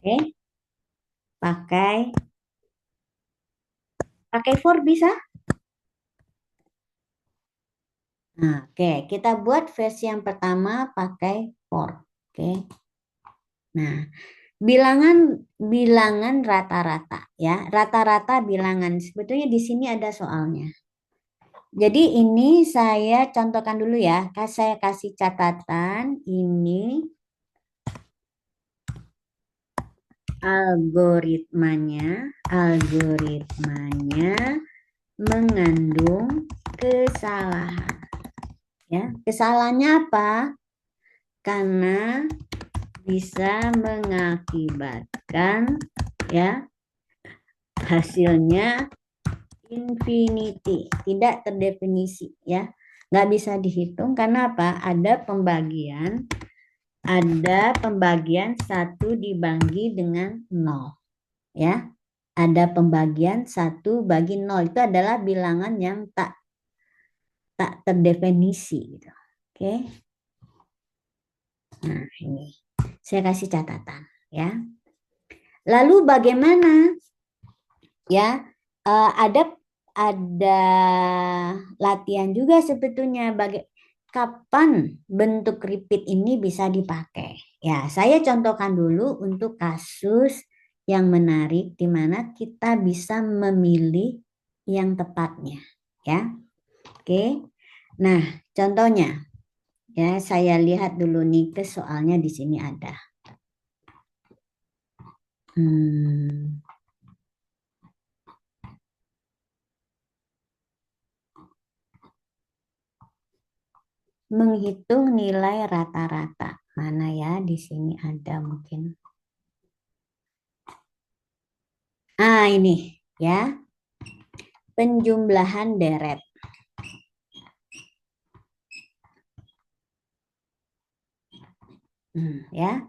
Oke. Pakai for bisa? Nah, oke, kita buat versi yang pertama pakai for. Oke. Nah, bilangan rata-rata ya. Rata-rata bilangan. Sebetulnya di sini ada soalnya. Jadi ini saya contohkan dulu ya. Saya kasih catatan ini algoritmanya mengandung kesalahan. Ya, kesalahannya apa? Karena bisa mengakibatkan ya hasilnya infinity, tidak terdefinisi ya. Nggak bisa dihitung karena apa? Ada pembagian 1 dibagi dengan 0 ya. Ada pembagian 1 bagi 0 itu adalah bilangan yang tak terdefinisi gitu. Oke. Nah, ini saya kasih catatan ya. Lalu bagaimana ya? Ada latihan juga sebetulnya kapan bentuk repeat ini bisa dipakai. Ya, saya contohkan dulu untuk kasus yang menarik di mana kita bisa memilih yang tepatnya, ya. Oke. Nah, contohnya ya saya lihat dulu nih ke soalnya di sini ada. menghitung nilai rata-rata. Mana ya? Di sini ada mungkin. Ini ya. Penjumlahan deret. Ya.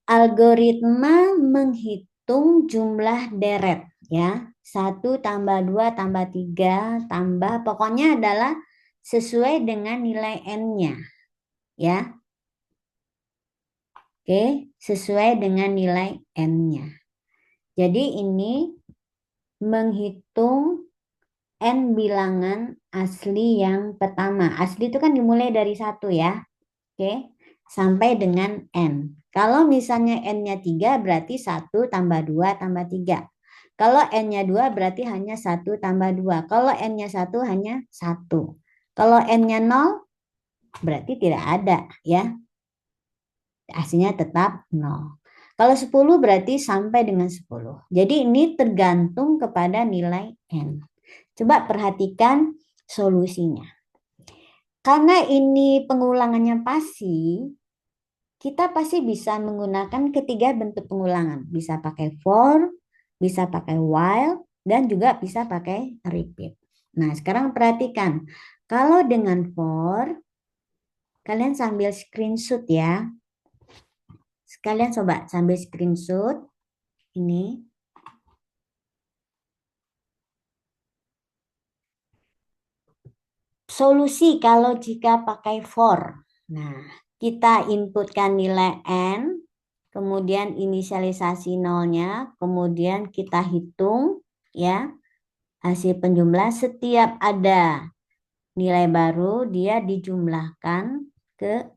Algoritma menghitung jumlah deret ya. 1 tambah 2 tambah 3 tambah pokoknya adalah sesuai dengan nilai n-nya ya. Oke, sesuai dengan nilai n-nya. Jadi ini menghitung n bilangan asli yang pertama. Asli itu kan dimulai dari 1 ya. Oke, sampai dengan n. Kalau misalnya n-nya 3 berarti 1 tambah 2 tambah 3. Kalau n-nya 2 berarti hanya 1 tambah 2. Kalau n-nya 1 hanya 1. Kalau n-nya 0 berarti tidak ada ya. Hasilnya tetap 0. Kalau 10 berarti sampai dengan 10. Jadi ini tergantung kepada nilai n. Coba perhatikan solusinya. Karena ini pengulangannya pasti, kita pasti bisa menggunakan ketiga bentuk pengulangan. Bisa pakai for, bisa pakai while, dan juga bisa pakai repeat. Nah, sekarang perhatikan. Kalau dengan for, kalian sambil screenshot ya. Sekalian coba sambil screenshot. Ini. Solusi kalau jika pakai for. Nah, kita inputkan nilai n, kemudian inisialisasi nolnya, kemudian kita hitung ya hasil penjumlah. Setiap ada nilai baru dia dijumlahkan ke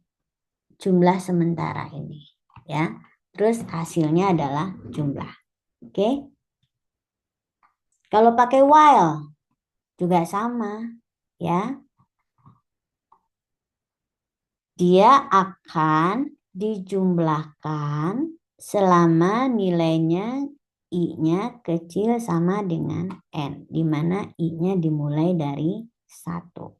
jumlah sementara ini ya. Terus hasilnya adalah jumlah. Oke. Kalau pakai while juga sama ya. Dia akan dijumlahkan selama nilainya I-nya kecil sama dengan N, di mana I-nya dimulai dari 1.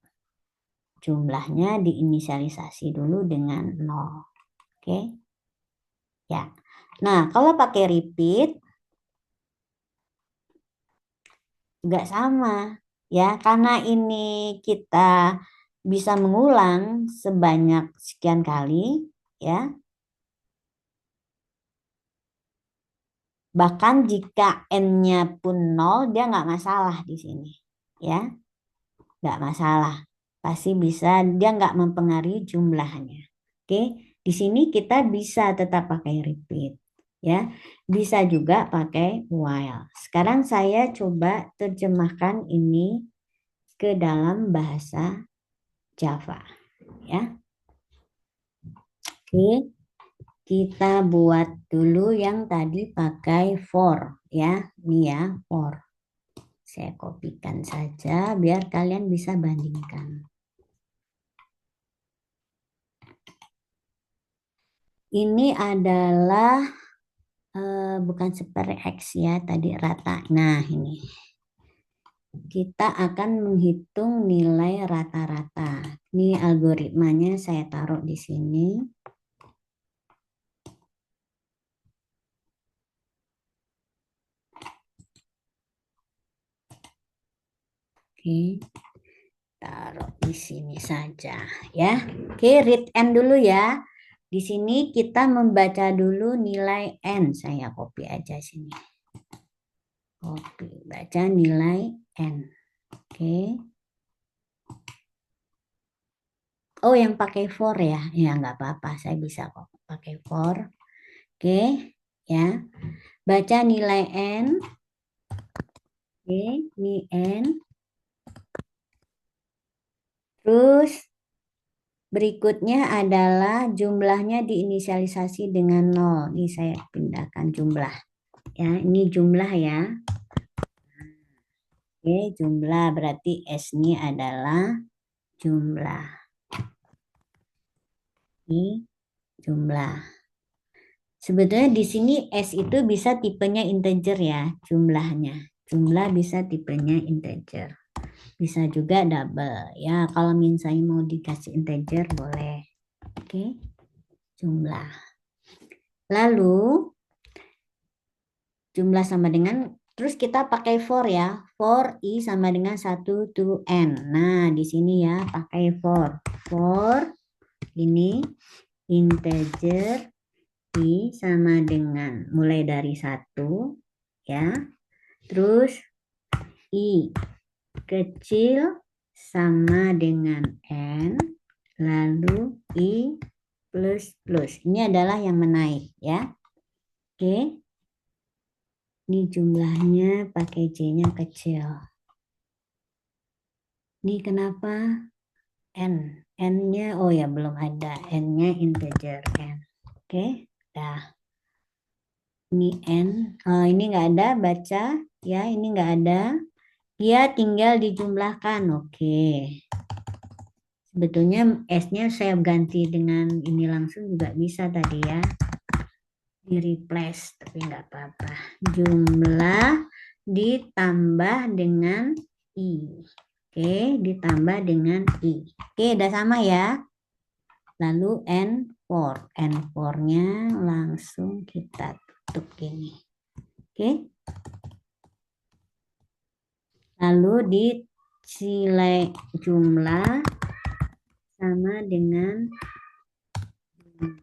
Jumlahnya diinisialisasi dulu dengan 0. Oke. Ya. Nah, kalau pakai repeat juga sama ya, karena ini kita bisa mengulang sebanyak sekian kali ya. Bahkan jika n-nya pun 0, dia nggak masalah di sini. Ya, nggak masalah. Pasti bisa, dia nggak mempengaruhi jumlahnya. Oke, di sini kita bisa tetap pakai repeat. Ya, bisa juga pakai while. Sekarang saya coba terjemahkan ini ke dalam bahasa Java. Ya, oke. Kita buat dulu yang tadi pakai for ya. Ini ya, for. Saya kopikan saja biar kalian bisa bandingkan. Ini adalah bukan super X ya, tadi rata. Nah, ini. Kita akan menghitung nilai rata-rata. Ini algoritmanya saya taruh di sini. Oke, taruh di sini saja ya. Oke, read n dulu ya. Di sini kita membaca dulu nilai n. Saya copy aja sini. Copy, baca nilai n. Oke. Oh, yang pakai for ya? Ya, nggak apa-apa. Saya bisa kok pakai for. Oke, ya. Baca nilai n. Oke, ini n. Terus berikutnya adalah jumlahnya diinisialisasi dengan 0. Ini saya pindahkan jumlah. Ya, ini jumlah ya. Oke, jumlah berarti S ini adalah jumlah. Ini jumlah. Sebetulnya di sini S itu bisa tipenya integer ya, jumlahnya. Jumlah bisa tipenya integer. bisa juga double. Ya, kalau misalnya mau dikasih integer boleh. Oke, jumlah. Lalu jumlah sama dengan, terus kita pakai for ya. For I sama dengan 1 to N. Nah, di sini ya pakai for. For ini integer I sama dengan mulai dari 1 ya. Terus I kecil sama dengan N. Lalu I plus plus. Ini adalah yang menaik ya. Oke. Ini jumlahnya pakai J-nya kecil. Ini kenapa N? N-nya, oh ya belum ada. N-nya integer N. Oke, dah. Ini N. Oh, ini nggak ada, baca. Ya, ini nggak ada. Dia tinggal dijumlahkan. Oke. Sebetulnya S-nya saya ganti dengan ini langsung juga bisa tadi ya. Di replace, tapi nggak apa-apa. Jumlah ditambah dengan I. Oke, ditambah dengan I. Oke, udah sama ya. Lalu N4. N4-nya langsung kita tutup gini. Oke. Lalu dicilai jumlah sama dengan jumlah.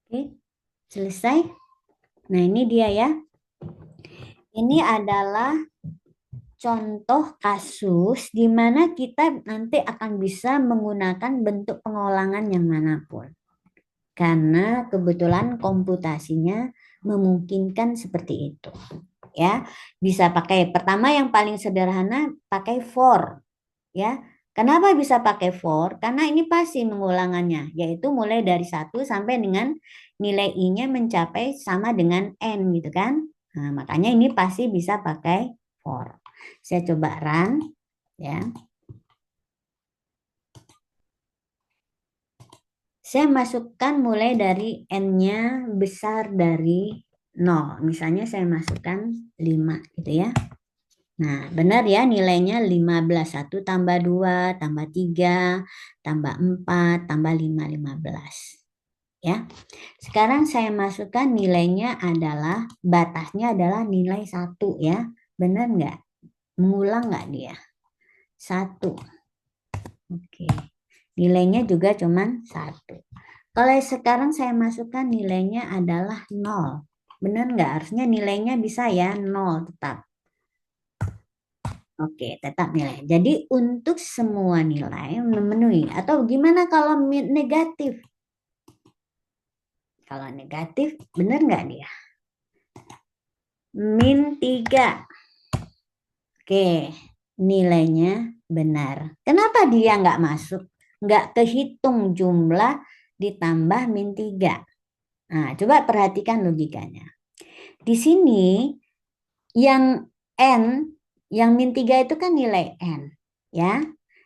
Oke, selesai. Nah, ini dia ya. Ini adalah contoh kasus di mana kita nanti akan bisa menggunakan bentuk pengulangan yang manapun. Karena kebetulan komputasinya memungkinkan seperti itu. Ya, bisa pakai pertama yang paling sederhana pakai for. Ya. Kenapa bisa pakai for? Karena ini pasti mengulangannya, yaitu mulai dari 1 sampai dengan nilai I-nya mencapai sama dengan N gitu kan. Nah, makanya ini pasti bisa pakai for. Saya coba run ya. Saya masukkan mulai dari N-nya besar dari 0. Misalnya saya masukkan 5 gitu ya. Nah, benar ya nilainya 15. 1 tambah 2, tambah 3, tambah 4, tambah 5, 15. Ya. Sekarang saya masukkan nilainya adalah, batasnya adalah nilai 1 ya. Benar nggak? Mengulang nggak dia? 1. Oke. Nilainya juga cuman 1. Kalau sekarang saya masukkan nilainya adalah 0. Benar nggak? Harusnya nilainya bisa ya 0 tetap. Oke, tetap nilai. Jadi untuk semua nilai memenuhi. Atau gimana kalau negatif? Kalau negatif, benar nggak dia? -3. Oke, nilainya benar. Kenapa dia nggak masuk? Nggak kehitung jumlah ditambah -3. Nah, coba perhatikan logikanya. Di sini yang N, yang -3 itu kan nilai N. Ya.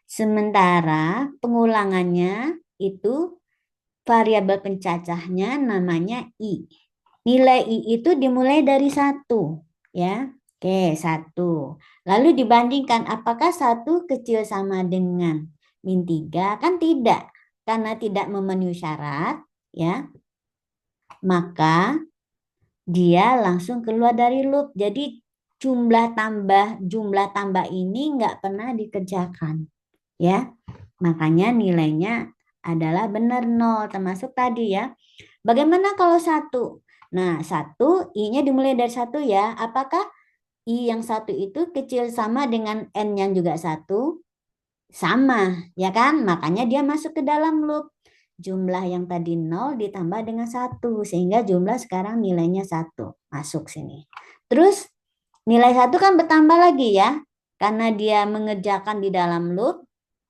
Sementara pengulangannya itu variabel pencacahnya namanya I. Nilai I itu dimulai dari 1. Ya. Oke, 1. Lalu dibandingkan apakah 1 kecil sama dengan -3? Kan tidak. Karena tidak memenuhi syarat, ya. Maka dia langsung keluar dari loop. Jadi jumlah tambah ini nggak pernah dikerjakan. Ya. Makanya nilainya adalah benar 0, termasuk tadi ya. Bagaimana kalau 1? Nah, 1, I-nya dimulai dari 1 ya. Apakah I yang 1 itu kecil sama dengan N yang juga 1? Sama, ya kan? Makanya dia masuk ke dalam loop. Jumlah yang tadi 0 ditambah dengan 1. Sehingga jumlah sekarang nilainya 1. Masuk sini. Terus nilai 1 kan bertambah lagi ya. Karena dia mengerjakan di dalam loop.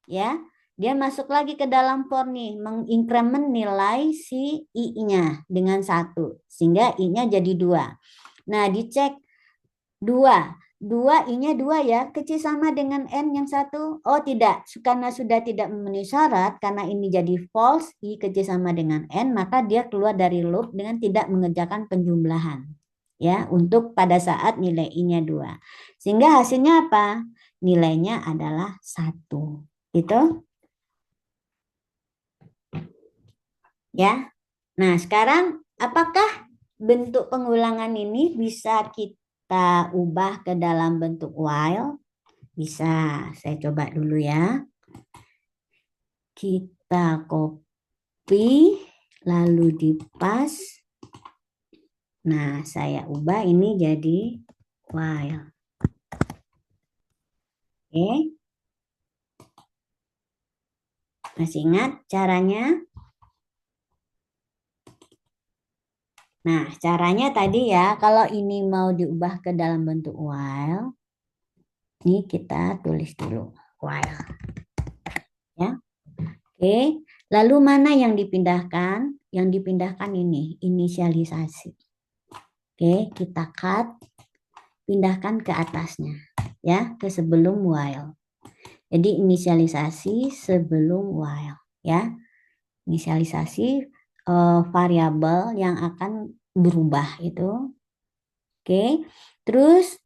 Ya, dia masuk lagi ke dalam for nih, menginkremen nilai si I-nya dengan 1. Sehingga I-nya jadi 2. Nah, dicek 2. 2, I-nya 2 ya, kecil sama dengan N yang 1. Oh tidak, karena sudah tidak memenuhi syarat, karena ini jadi false, I kecil sama dengan N, maka dia keluar dari loop dengan tidak mengerjakan penjumlahan. Ya, untuk pada saat nilai I-nya 2. Sehingga hasilnya apa? nilainya adalah 1. Gitu ya. Nah, sekarang apakah bentuk pengulangan ini bisa kita ubah ke dalam bentuk while? Bisa. Saya coba dulu ya. Kita copy lalu dipas. Nah, saya ubah ini jadi while. Oke. Masih ingat caranya? Nah, caranya tadi ya, kalau ini mau diubah ke dalam bentuk while, ini kita tulis dulu while. Ya. Oke. Lalu mana yang dipindahkan? Yang dipindahkan ini, inisialisasi. Oke, kita cut, pindahkan ke atasnya. Ya, ke sebelum while. Jadi inisialisasi sebelum while. Ya, inisialisasi variabel yang akan berubah itu. Oke, terus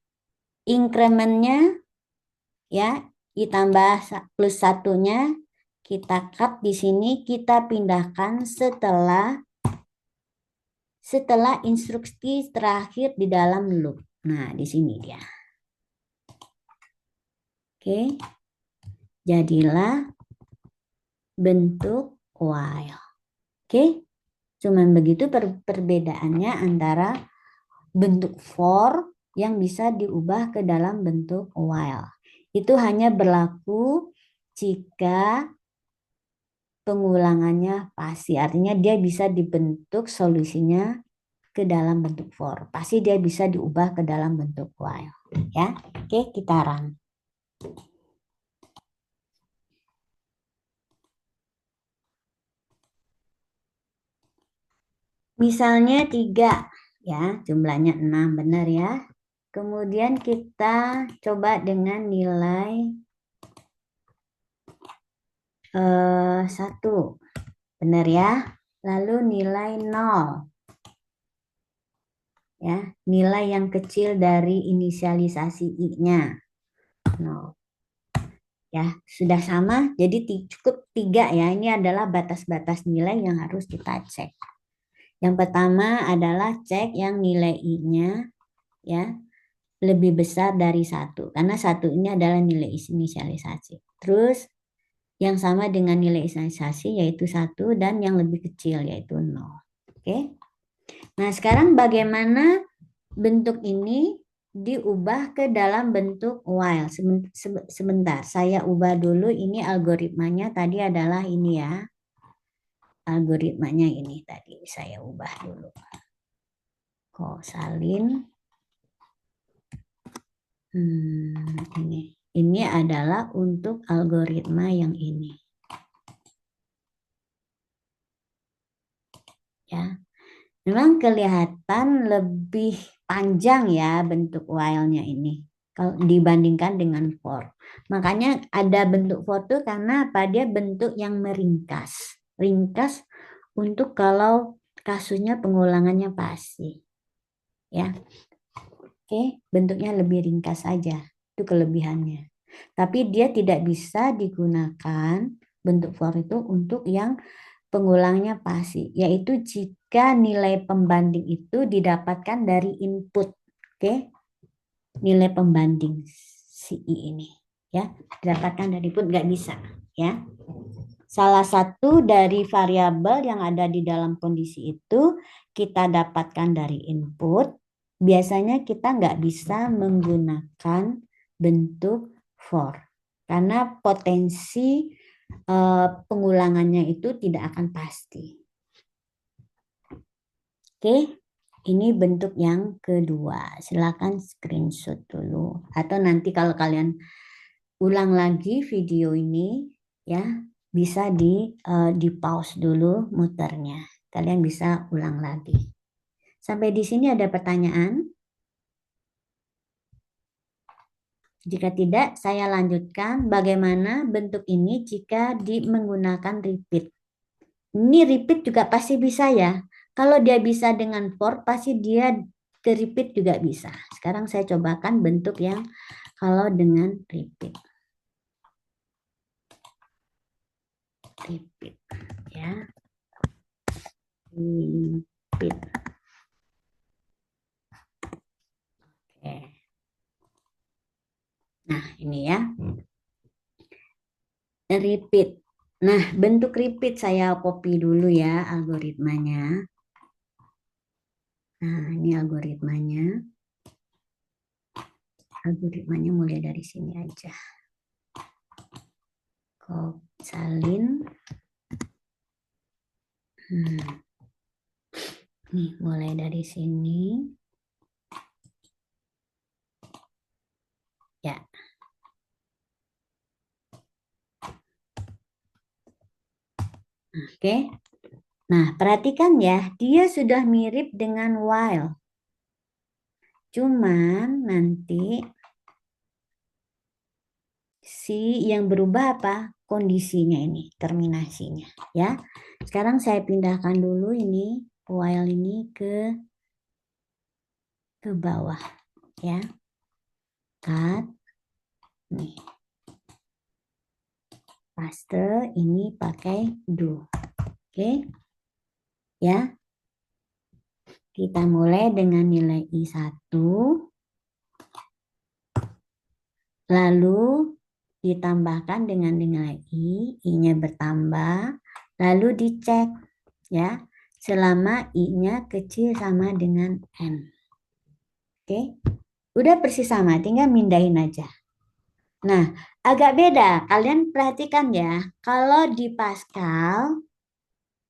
incrementnya ya ditambah plus satunya kita cut di sini, kita pindahkan setelah instruksi terakhir di dalam loop. Nah, di sini dia. Oke, jadilah bentuk while. Oke, cuman begitu perbedaannya antara bentuk for yang bisa diubah ke dalam bentuk while. Itu hanya berlaku jika pengulangannya pasti. Artinya dia bisa dibentuk solusinya ke dalam bentuk for. Pasti dia bisa diubah ke dalam bentuk while. Ya, oke, kita run. Misalnya 3, ya, jumlahnya 6, benar ya. Kemudian kita coba dengan nilai 1, benar ya. Lalu nilai 0, ya, nilai yang kecil dari inisialisasi I-nya 0. Ya, sudah sama, jadi cukup 3 ya. Ini adalah batas-batas nilai yang harus kita cek. Yang pertama adalah cek yang nilai I-nya ya lebih besar dari 1, karena 1 ini adalah nilai inisialisasi. Terus yang sama dengan nilai inisialisasi yaitu 1 dan yang lebih kecil yaitu 0. Oke. Nah, sekarang bagaimana bentuk ini diubah ke dalam bentuk while? Sebentar, saya ubah dulu ini algoritmanya tadi adalah ini ya. Algoritmanya ini tadi saya ubah dulu. Salin. Ini adalah untuk algoritma yang ini. Ya. Memang kelihatan lebih panjang ya bentuk while-nya ini kalau dibandingkan dengan for. Makanya ada bentuk for itu karena apa? Dia bentuk yang meringkas. Ringkas untuk kalau kasusnya pengulangannya pasti. Ya. Oke, bentuknya lebih ringkas saja. Itu kelebihannya. Tapi dia tidak bisa digunakan bentuk for itu untuk yang pengulangnya pasti, yaitu jika nilai pembanding itu didapatkan dari input. Oke. Nilai pembanding si I ini ya, didapatkan dari input nggak bisa ya. Salah satu dari variabel yang ada di dalam kondisi itu kita dapatkan dari input. Biasanya kita nggak bisa menggunakan bentuk for karena potensi pengulangannya itu tidak akan pasti. Oke, ini bentuk yang kedua. Silakan screenshot dulu atau nanti kalau kalian ulang lagi video ini ya, bisa di pause dulu muternya. Kalian bisa ulang lagi. Sampai di sini ada pertanyaan? Jika tidak, saya lanjutkan bagaimana bentuk ini jika menggunakan repeat. Ini repeat juga pasti bisa ya. Kalau dia bisa dengan for, pasti dia ke repeat juga bisa. Sekarang saya cobakan bentuk yang kalau dengan repeat. Repeat ya. Repeat. Oke. Nah, ini ya. Repeat. Nah, bentuk repeat saya copy dulu ya algoritmanya. Nah, ini algoritmanya. Algoritmanya mulai dari sini aja. Salin. Nih, mulai dari sini. Ya. Oke. Nah, perhatikan ya, dia sudah mirip dengan while. Cuman nanti si yang berubah apa? Kondisinya ini, terminasinya. Ya. Sekarang saya pindahkan dulu ini while ini ke bawah. Ya. Cut. Nih. Paste ini pakai do. Oke. Ya. Kita mulai dengan nilai I1. Lalu ditambahkan dengan nilai I-nya bertambah. Lalu dicek ya. Selama I-nya kecil sama dengan N. Oke. Udah persis sama, tinggal mindahin aja. Nah, agak beda. Kalian perhatikan ya. Kalau di Pascal,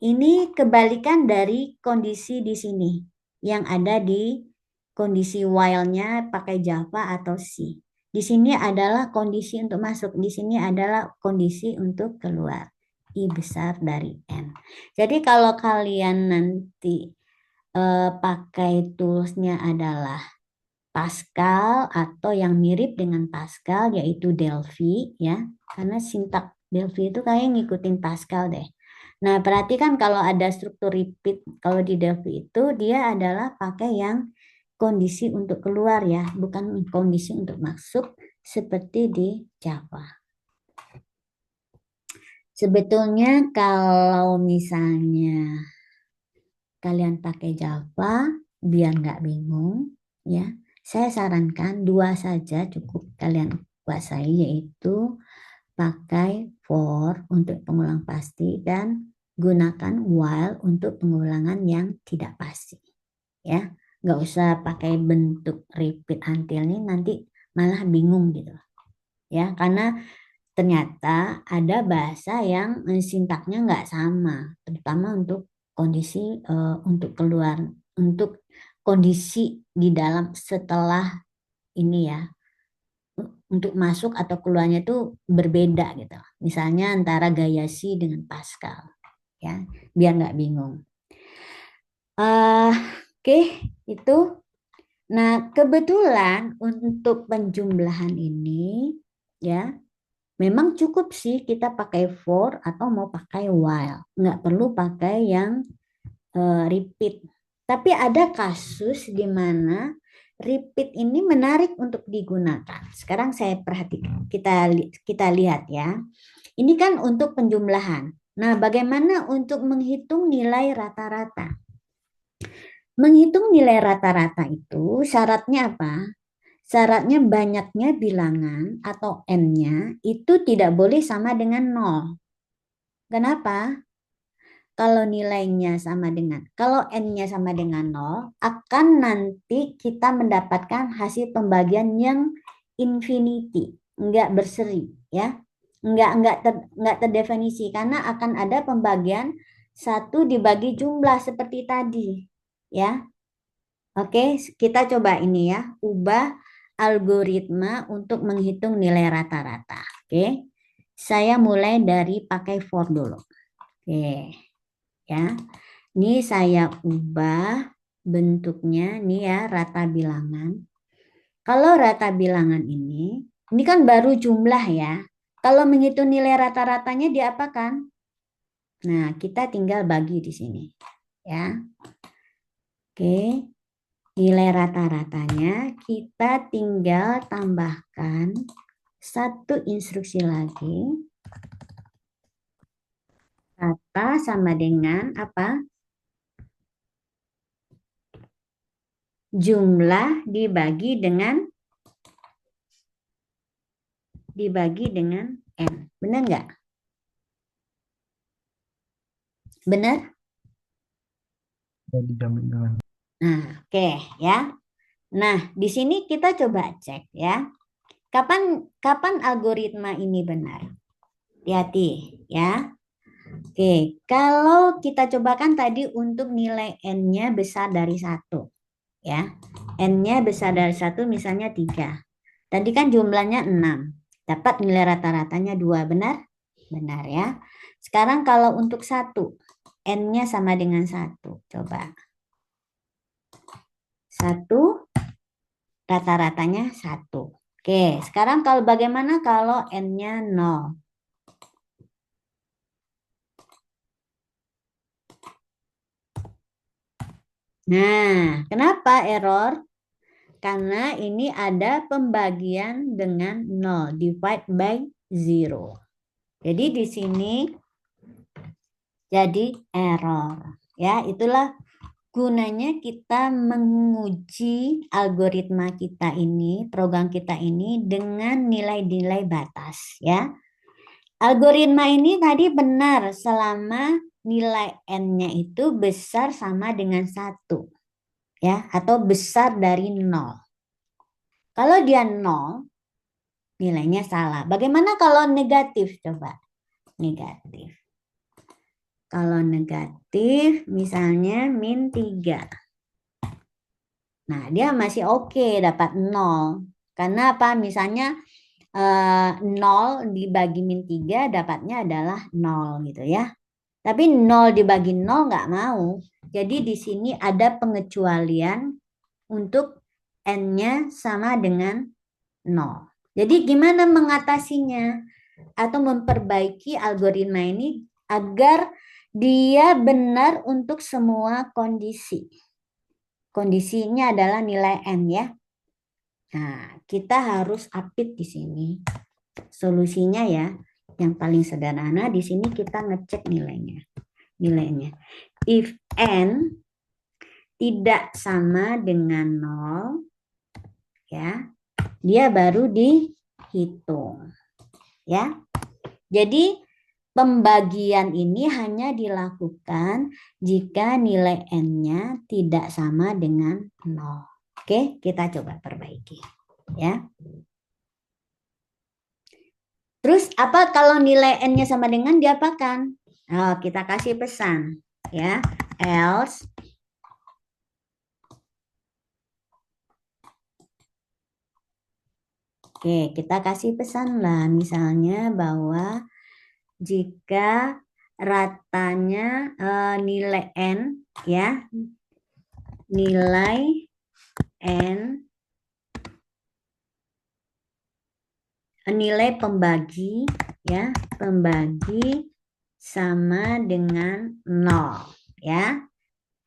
ini kebalikan dari kondisi di sini. Yang ada di kondisi while-nya pakai Java atau C. Di sini adalah kondisi untuk masuk. Di sini adalah kondisi untuk keluar. I besar dari N. Jadi kalau kalian nanti pakai toolsnya adalah Pascal atau yang mirip dengan Pascal yaitu Delphi ya. Karena sintak Delphi itu kayak ngikutin Pascal deh. Nah, perhatikan kalau ada struktur repeat, kalau di Delphi itu dia adalah pakai yang kondisi untuk keluar ya, bukan kondisi untuk masuk seperti di Java. Sebetulnya kalau misalnya kalian pakai Java, biar nggak bingung ya, saya sarankan 2 saja cukup kalian kuasai, yaitu pakai for untuk pengulang pasti dan gunakan while untuk pengulangan yang tidak pasti. Ya, nggak usah pakai bentuk repeat until ini, nanti malah bingung gitu. Ya, karena ternyata ada bahasa yang sintaknya nggak sama, terutama untuk kondisi untuk keluar, untuk kondisi di dalam setelah ini ya, untuk masuk atau keluarnya itu berbeda gitu. Misalnya antara gaya C dengan Pascal, ya, biar nggak bingung. Oke, itu. Nah, kebetulan untuk penjumlahan ini, ya, memang cukup sih kita pakai for atau mau pakai while. Nggak perlu pakai yang repeat. Tapi ada kasus di mana repeat ini menarik untuk digunakan. Sekarang saya perhatikan, kita lihat ya. Ini kan untuk penjumlahan. Nah, bagaimana untuk menghitung nilai rata-rata? Menghitung nilai rata-rata itu syaratnya apa? Syaratnya banyaknya bilangan atau n-nya itu tidak boleh sama dengan 0. Kenapa? Kalau nilainya sama dengan, kalau n-nya sama dengan 0, akan nanti kita mendapatkan hasil pembagian yang infinity, enggak berseri, ya. Enggak terdefinisi, karena akan ada pembagian 1 dibagi jumlah seperti tadi, ya. Oke, kita coba ini ya, ubah algoritma untuk menghitung nilai rata-rata. Oke, saya mulai dari pakai for dulu. Oke, ya. Ini saya ubah bentuknya, nih ya, rata bilangan. Kalau rata bilangan ini kan baru jumlah ya. Kalau menghitung nilai rata-ratanya diapakan? Nah, kita tinggal bagi di sini, ya. Oke. Nilai rata-ratanya kita tinggal tambahkan satu instruksi lagi. Rata sama dengan apa? Jumlah dibagi dengan N. Benar nggak? Benar? Jadi jamin dengan. Nah, oke ya. Nah, di sini kita coba cek ya. Kapan kapan algoritma ini benar? Hati-hati ya. Oke, kalau kita cobakan tadi untuk nilai N-nya besar dari 1 ya. N-nya besar dari 1 misalnya 3. Tadi kan jumlahnya 6. Dapat nilai rata-ratanya 2, benar? Benar ya. Sekarang kalau untuk 1, N-nya sama dengan 1. Coba. 1, rata-ratanya 1. Oke, sekarang kalau bagaimana kalau N-nya 0? Nah, kenapa error? Karena ini ada pembagian dengan 0, divide by 0. Jadi di sini jadi error. Ya, itulah gunanya kita menguji algoritma kita ini, program kita ini dengan nilai-nilai batas ya. Algoritma ini tadi benar selama nilai N-nya itu besar sama dengan 1 ya, atau besar dari 0. Kalau dia 0, nilainya salah. Bagaimana kalau negatif? Coba. Negatif. Kalau negatif misalnya min 3. Nah, dia masih oke dapat 0. Karena apa? Misalnya 0 dibagi min 3 dapatnya adalah 0 gitu ya. Tapi 0 dibagi 0 nggak mau. Jadi di sini ada pengecualian untuk N-nya sama dengan 0. Jadi gimana mengatasinya atau memperbaiki algoritma ini agar dia benar untuk semua kondisi. Kondisinya adalah nilai N ya. Nah, kita harus update di sini. Solusinya ya, yang paling sederhana di sini kita ngecek nilainya. Nilainya. If N tidak sama dengan 0, ya, dia baru dihitung. Ya. Jadi pembagian ini hanya dilakukan jika nilai N-nya tidak sama dengan 0. Oke, kita coba perbaiki. Ya. Terus apa kalau nilai N-nya sama dengan diapakan? Oh, kita kasih pesan. Ya, else Oke, kita kasih pesan lah, misalnya bahwa jika ratanya nilai N ya, nilai N, nilai pembagi ya, pembagi sama dengan 0 ya.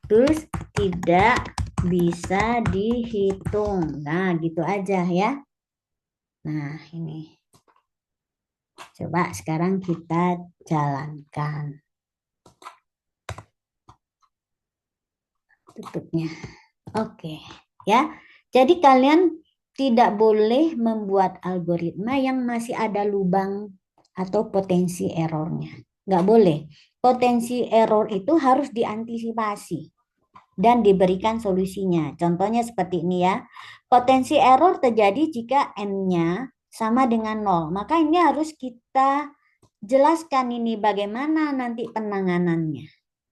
Terus tidak bisa dihitung. Nah, gitu aja ya. Nah, ini. Coba sekarang kita jalankan. Tutupnya. Oke, ya. Jadi kalian tidak boleh membuat algoritma yang masih ada lubang atau potensi errornya. Nggak boleh. Potensi error itu harus diantisipasi dan diberikan solusinya. Contohnya seperti ini ya. Potensi error terjadi jika N-nya sama dengan 0. Maka ini harus kita jelaskan ini bagaimana nanti penanganannya.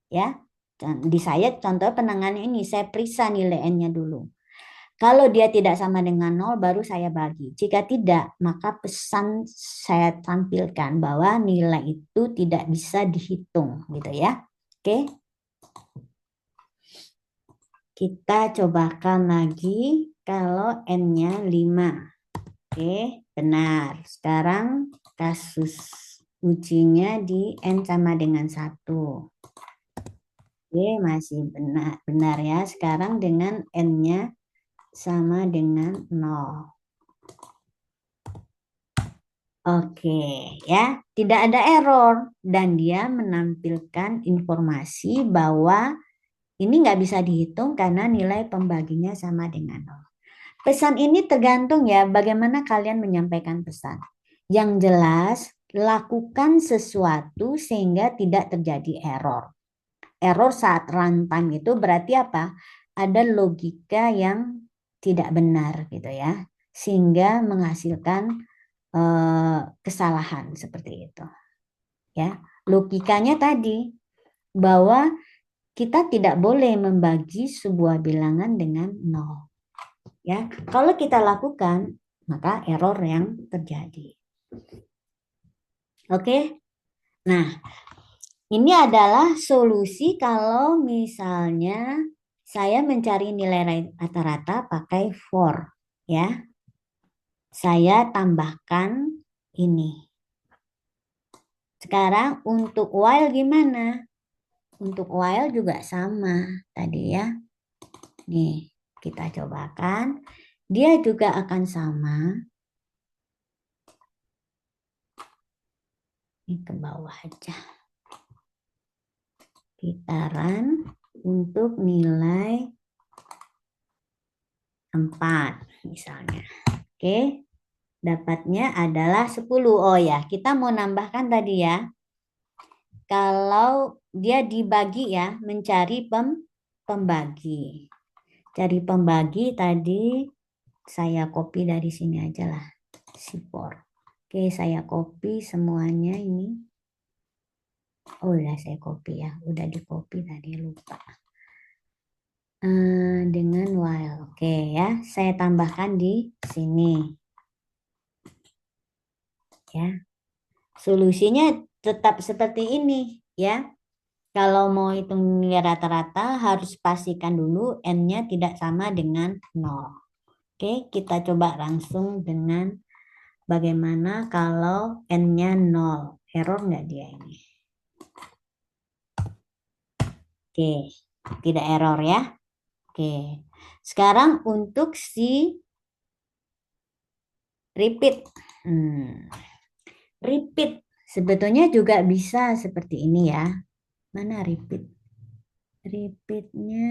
Ya. Di saya contoh penanganan ini, saya periksa nilai N-nya dulu. Kalau dia tidak sama dengan 0, baru saya bagi. Jika tidak, maka pesan saya tampilkan bahwa nilai itu tidak bisa dihitung. Gitu ya. Oke. Kita cobakan lagi kalau N-nya 5. Oke, benar. Sekarang kasus ujinya di N sama dengan 1. Oke, masih benar ya. Sekarang dengan N-nya sama dengan 0. Oke, ya, tidak ada error dan dia menampilkan informasi bahwa ini nggak bisa dihitung karena nilai pembaginya sama dengan 0. Pesan ini tergantung ya bagaimana kalian menyampaikan pesan. Yang jelas, lakukan sesuatu sehingga tidak terjadi error. Error saat runtime itu berarti apa? Ada logika yang tidak benar gitu ya, sehingga menghasilkan kesalahan seperti itu. Ya, logikanya tadi bahwa kita tidak boleh membagi sebuah bilangan dengan 0. Ya, kalau kita lakukan maka error yang terjadi. Oke. Nah, ini adalah solusi kalau misalnya saya mencari nilai rata-rata pakai for, ya. Saya tambahkan ini. Sekarang untuk while gimana? Untuk while juga sama tadi ya. Nih, kita cobakan. Dia juga akan sama. Ini ke bawah aja. Kita run untuk nilai 4 misalnya. Oke, dapatnya adalah 10. Oh ya, kita mau nambahkan tadi ya. Kalau dia dibagi ya, mencari pembagi. Cari pembagi tadi saya copy dari sini aja lah. C4. Oke, saya copy semuanya ini. Oh, udah saya copy ya. Udah di copy tadi, lupa. Dengan while. Oke ya, saya tambahkan di sini. Ya. Solusinya tetap seperti ini ya. Kalau mau hitung nilai rata-rata harus pastikan dulu n-nya tidak sama dengan 0. Oke, kita coba langsung dengan bagaimana kalau n-nya 0. Error nggak dia ini? Oke, tidak error ya. Oke, sekarang untuk si repeat. Repeat sebetulnya juga bisa seperti ini ya. Mana repeat? Repeatnya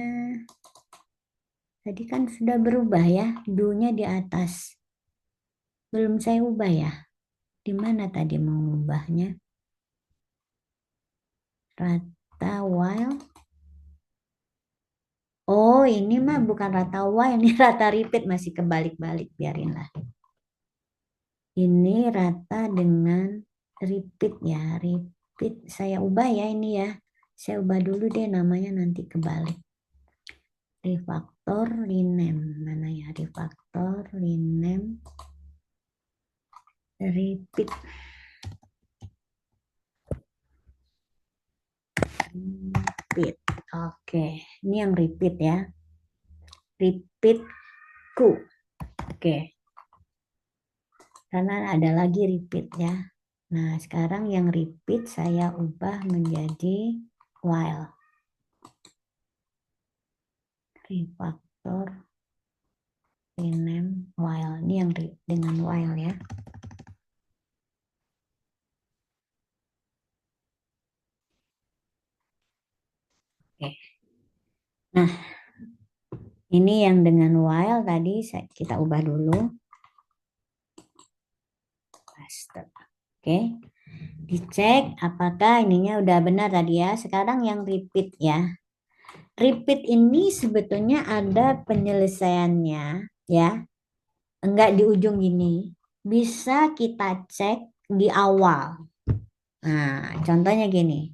tadi kan sudah berubah ya. Do-nya di atas. Belum saya ubah ya. Di mana tadi mau ubahnya? Rata while. Oh, ini mah bukan rata while, ini rata repeat, masih kebalik-balik, biarinlah. Ini rata dengan repeat ya, repeat. Saya ubah ya ini ya. Saya ubah dulu deh namanya, nanti kebalik. Refactor, rename. Mana ya? Refactor, rename, repeat. Repeat. Oke, ini yang repeat ya. Repeat ku. Oke. Karena ada lagi repeat ya. Nah, sekarang yang repeat saya ubah menjadi while. Refactor, rename, while. Ini yang dengan while ya. Oke. Nah, ini yang dengan while tadi kita ubah dulu. Oke. Dicek apakah ininya udah benar tadi ya. Sekarang yang repeat ya. Repeat ini sebetulnya ada penyelesaiannya ya. Enggak di ujung ini. Bisa kita cek di awal. Nah, contohnya gini.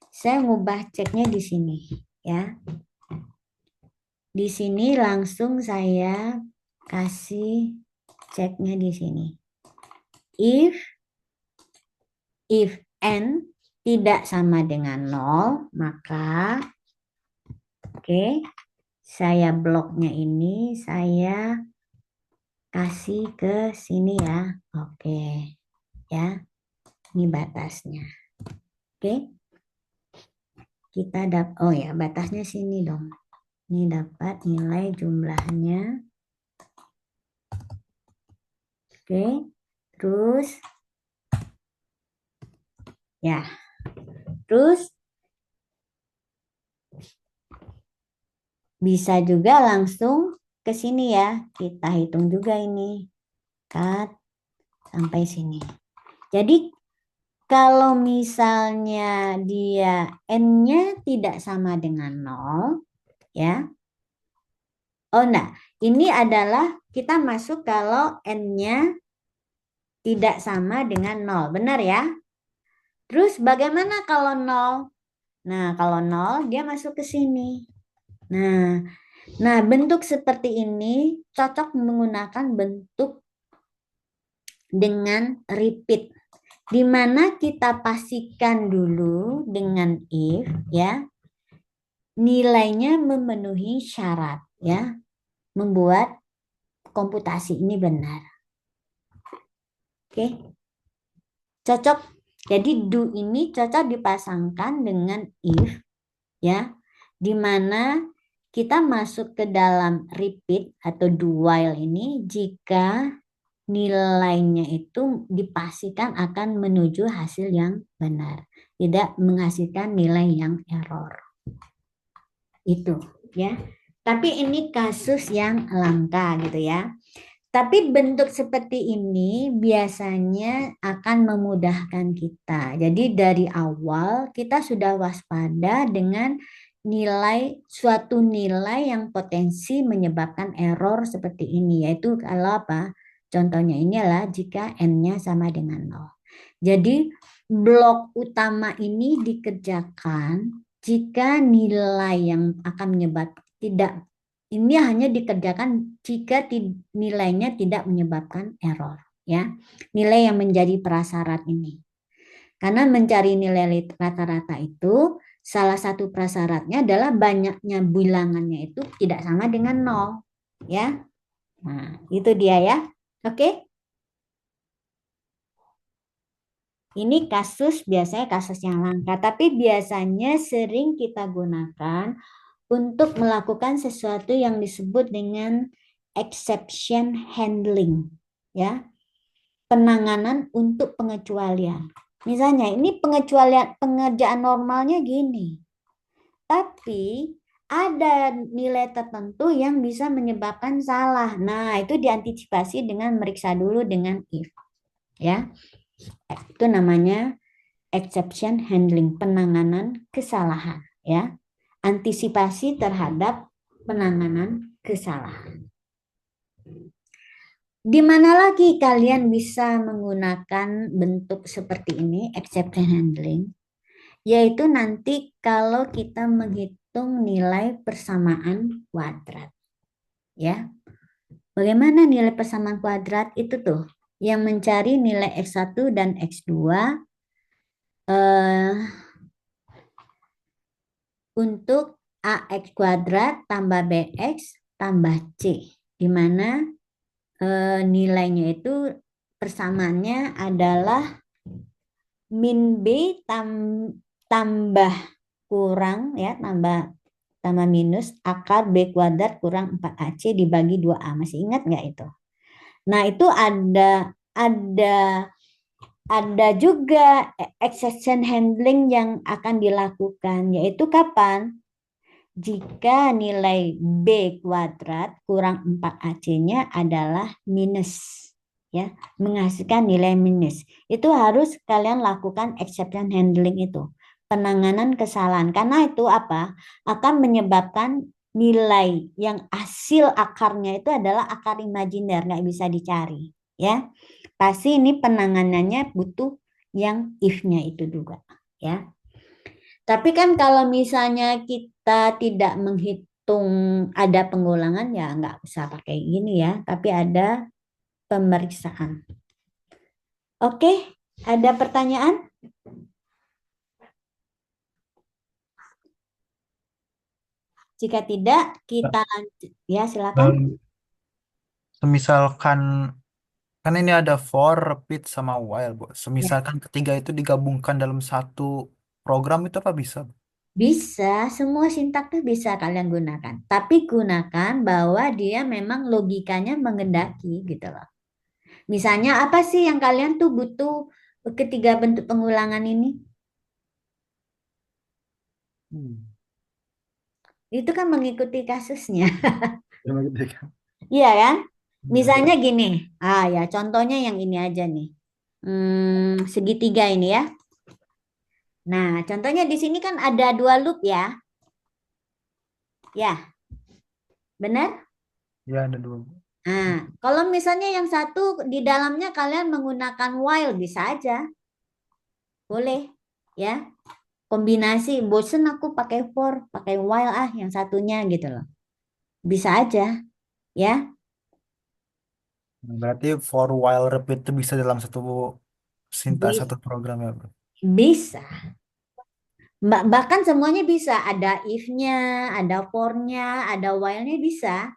Saya ngubah ceknya di sini ya. Di sini langsung saya kasih ceknya di sini. If n tidak sama dengan 0, maka saya bloknya ini saya kasih ke sini ya. Ya. Ini batasnya. Kita dapat, oh ya, batasnya sini dong. Ini dapat nilai jumlahnya Oke, terus ya, terus bisa juga langsung ke sini ya. Kita hitung juga ini. Cut sampai sini. Jadi kalau misalnya dia n-nya tidak sama dengan nol, ya. Oh, nah, ini adalah kita masuk kalau n-nya tidak sama dengan nol. Benar ya? Terus bagaimana kalau nol? Nah, kalau nol dia masuk ke sini. Nah, bentuk seperti ini cocok menggunakan bentuk dengan repeat, di mana kita pastikan dulu dengan if ya, nilainya memenuhi syarat ya, membuat komputasi ini benar. Oke, cocok. Jadi do ini cocok dipasangkan dengan if ya, di mana kita masuk ke dalam repeat atau do while ini jika nilainya itu dipastikan akan menuju hasil yang benar, tidak menghasilkan nilai yang error. Itu ya. Tapi ini kasus yang langka gitu ya. Tapi bentuk seperti ini biasanya akan memudahkan kita. Jadi dari awal kita sudah waspada dengan suatu nilai yang potensi menyebabkan error seperti ini. Yaitu kalau apa? Contohnya ini adalah jika n-nya sama dengan 0. Jadi blok utama ini dikerjakan jika nilai yang akan menyebabkan tidak, ini hanya dikerjakan jika nilainya tidak menyebabkan error ya. Nilai yang menjadi prasyarat ini. Karena mencari nilai rata-rata itu salah satu prasyaratnya adalah banyaknya bilangannya itu tidak sama dengan 0 ya. Nah, itu dia ya. Oke? Ini biasanya kasus yang langka, tapi biasanya sering kita gunakan untuk melakukan sesuatu yang disebut dengan exception handling, ya, penanganan untuk pengecualian. Misalnya ini pengecualian pengerjaan normalnya gini, tapi ada nilai tertentu yang bisa menyebabkan salah. Nah, itu diantisipasi dengan meriksa dulu dengan if, ya. Itu namanya exception handling, penanganan kesalahan, ya. Antisipasi terhadap penanganan kesalahan. Di mana lagi kalian bisa menggunakan bentuk seperti ini, exception handling? Yaitu nanti kalau kita menghitung nilai persamaan kuadrat. Ya. Bagaimana nilai persamaan kuadrat itu tuh? Yang mencari nilai X1 dan X2 untuk AX kuadrat tambah BX tambah C, di mana nilainya itu persamaannya adalah min B tambah kurang ya, tambah minus akar B kuadrat kurang 4AC dibagi 2A. Masih ingat nggak itu? Nah, itu ada juga exception handling yang akan dilakukan, yaitu kapan? Jika nilai B kuadrat kurang 4AC-nya adalah minus, ya, menghasilkan nilai minus. Itu harus kalian lakukan exception handling itu, penanganan kesalahan. Karena itu apa? Akan menyebabkan nilai yang hasil akarnya itu adalah akar imajiner, nggak bisa dicari, ya. Pasti ini penanganannya butuh yang if-nya itu juga, ya. Tapi kan kalau misalnya kita tidak menghitung ada pengulangan ya nggak usah pakai gini ya, tapi ada pemeriksaan. Oke, ada pertanyaan? Jika tidak, kita lanjut. Ya, silakan. Semisalkan kan ini ada for, repeat, sama while, Bu. Ya. Semisalkan ketiga itu digabungkan dalam satu program itu apa bisa, Bu? Bisa, semua sintak tuh bisa kalian gunakan. Tapi gunakan bahwa dia memang logikanya mengendaki gitu loh. Misalnya apa sih yang kalian tuh butuh ketiga bentuk pengulangan ini? Hmm. Itu kan mengikuti kasusnya. Terima kasih. Iya kan? Iya. Misalnya gini. Ah ya, contohnya yang ini aja nih. Segitiga ini ya. Nah, contohnya di sini kan ada dua loop ya. Ya, benar? Ya, ada dua. Nah, kalau misalnya yang satu di dalamnya kalian menggunakan while bisa aja. Boleh ya. Kombinasi, bosen aku pakai for, pakai while ah yang satunya gitu loh. Bisa aja ya. Berarti for while repeat itu bisa dalam satu sintak Bis- satu program ya, bro. Bisa. Bahkan semuanya bisa. Ada if-nya, ada for-nya, ada while-nya bisa.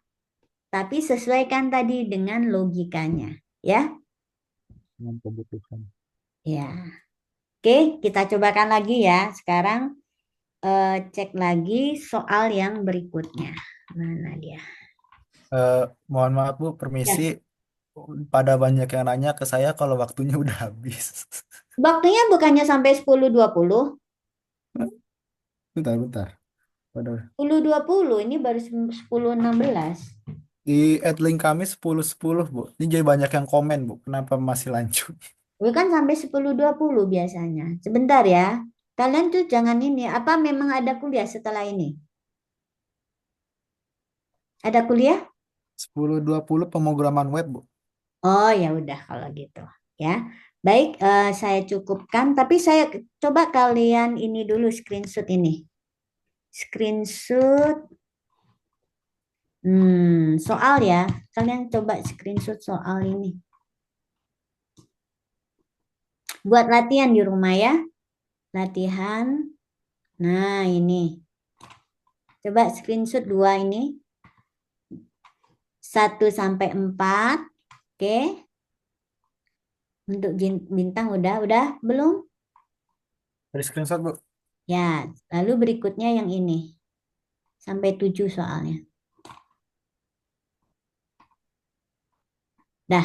Tapi sesuaikan tadi dengan logikanya. Ya, Dengan kebutuhan. ya. Oke, kita cobakan lagi ya. Sekarang cek lagi soal yang berikutnya. Mana dia? Eh, Mohon maaf Bu, permisi. Ya, Pada banyak yang nanya ke saya kalau waktunya udah habis. waktunya bukannya sampai 10.20. Bentar, bentar. Waduh. 10.20 ini baru 10.16. Di link kami 10.10 Bu. Ini jadi banyak yang komen Bu. Kenapa masih lanjut? Bukan sampai 10.20 biasanya. Sebentar ya. Kalian tuh jangan ini. Apa memang ada kuliah setelah ini? Ada kuliah? 10.20 pemrograman web Bu. Oh ya udah kalau gitu ya. Baik, saya cukupkan. Tapi saya coba kalian ini dulu screenshot ini. Screenshot soal ya. Kalian coba screenshot soal ini. Buat latihan di rumah ya. Latihan. Nah ini. Coba screenshot dua ini. 1 sampai 4. Oke. Untuk bintang udah belum? Dari screenshot Bu. Ya, lalu berikutnya yang ini. Sampai 7 soalnya. Dah,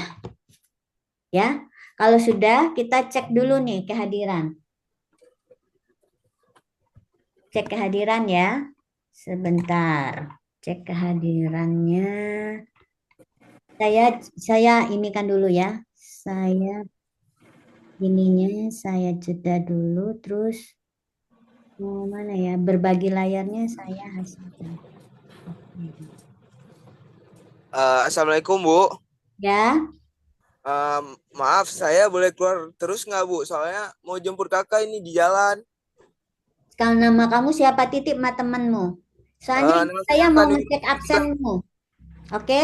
ya. Kalau sudah, kita cek dulu nih kehadiran. Cek kehadiran ya. Sebentar. Cek kehadirannya. Saya ini kan dulu ya. Saya ininya saya jeda dulu terus mau mana ya? Berbagi layarnya saya hasilkan. Oke. Assalamualaikum Bu. Ya, Maaf saya boleh keluar terus nggak Bu? Soalnya mau jemput kakak ini di jalan. kalau nama kamu siapa titip sama temanmu. Soalnya Nama saya saya mau Fani. ngecek absenmu. Oke?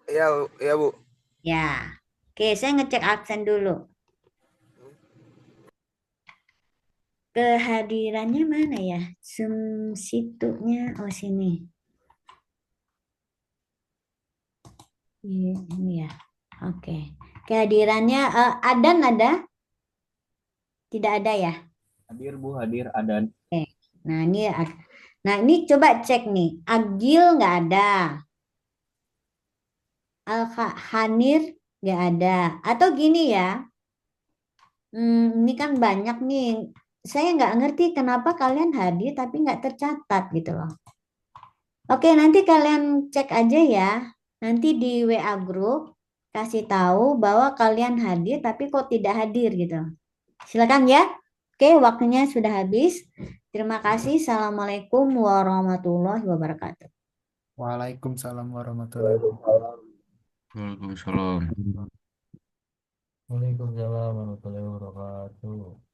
Ya, ya Bu. Ya. Oke, saya ngecek absen dulu. Kehadirannya mana ya? Situnya, oh sini. Iya, ini ya. Oke. Kehadirannya Adan ada? Tidak ada ya? Hadir Bu, hadir ada. Oke. Nah, ini nah, ini coba cek nih. Agil nggak ada. Hanir nggak ada. Atau gini ya. Ini kan banyak nih. Saya nggak ngerti kenapa kalian hadir tapi nggak tercatat gitu loh. Oke, nanti kalian cek aja ya. Nanti di WA grup kasih tahu bahwa kalian hadir tapi kok tidak hadir gitu. Silakan ya. Oke, waktunya sudah habis. Terima kasih. Assalamualaikum warahmatullahi wabarakatuh. Waalaikumsalam warahmatullahi wabarakatuh. Waalaikumsalam. Waalaikumsalam warahmatullahi wabarakatuh.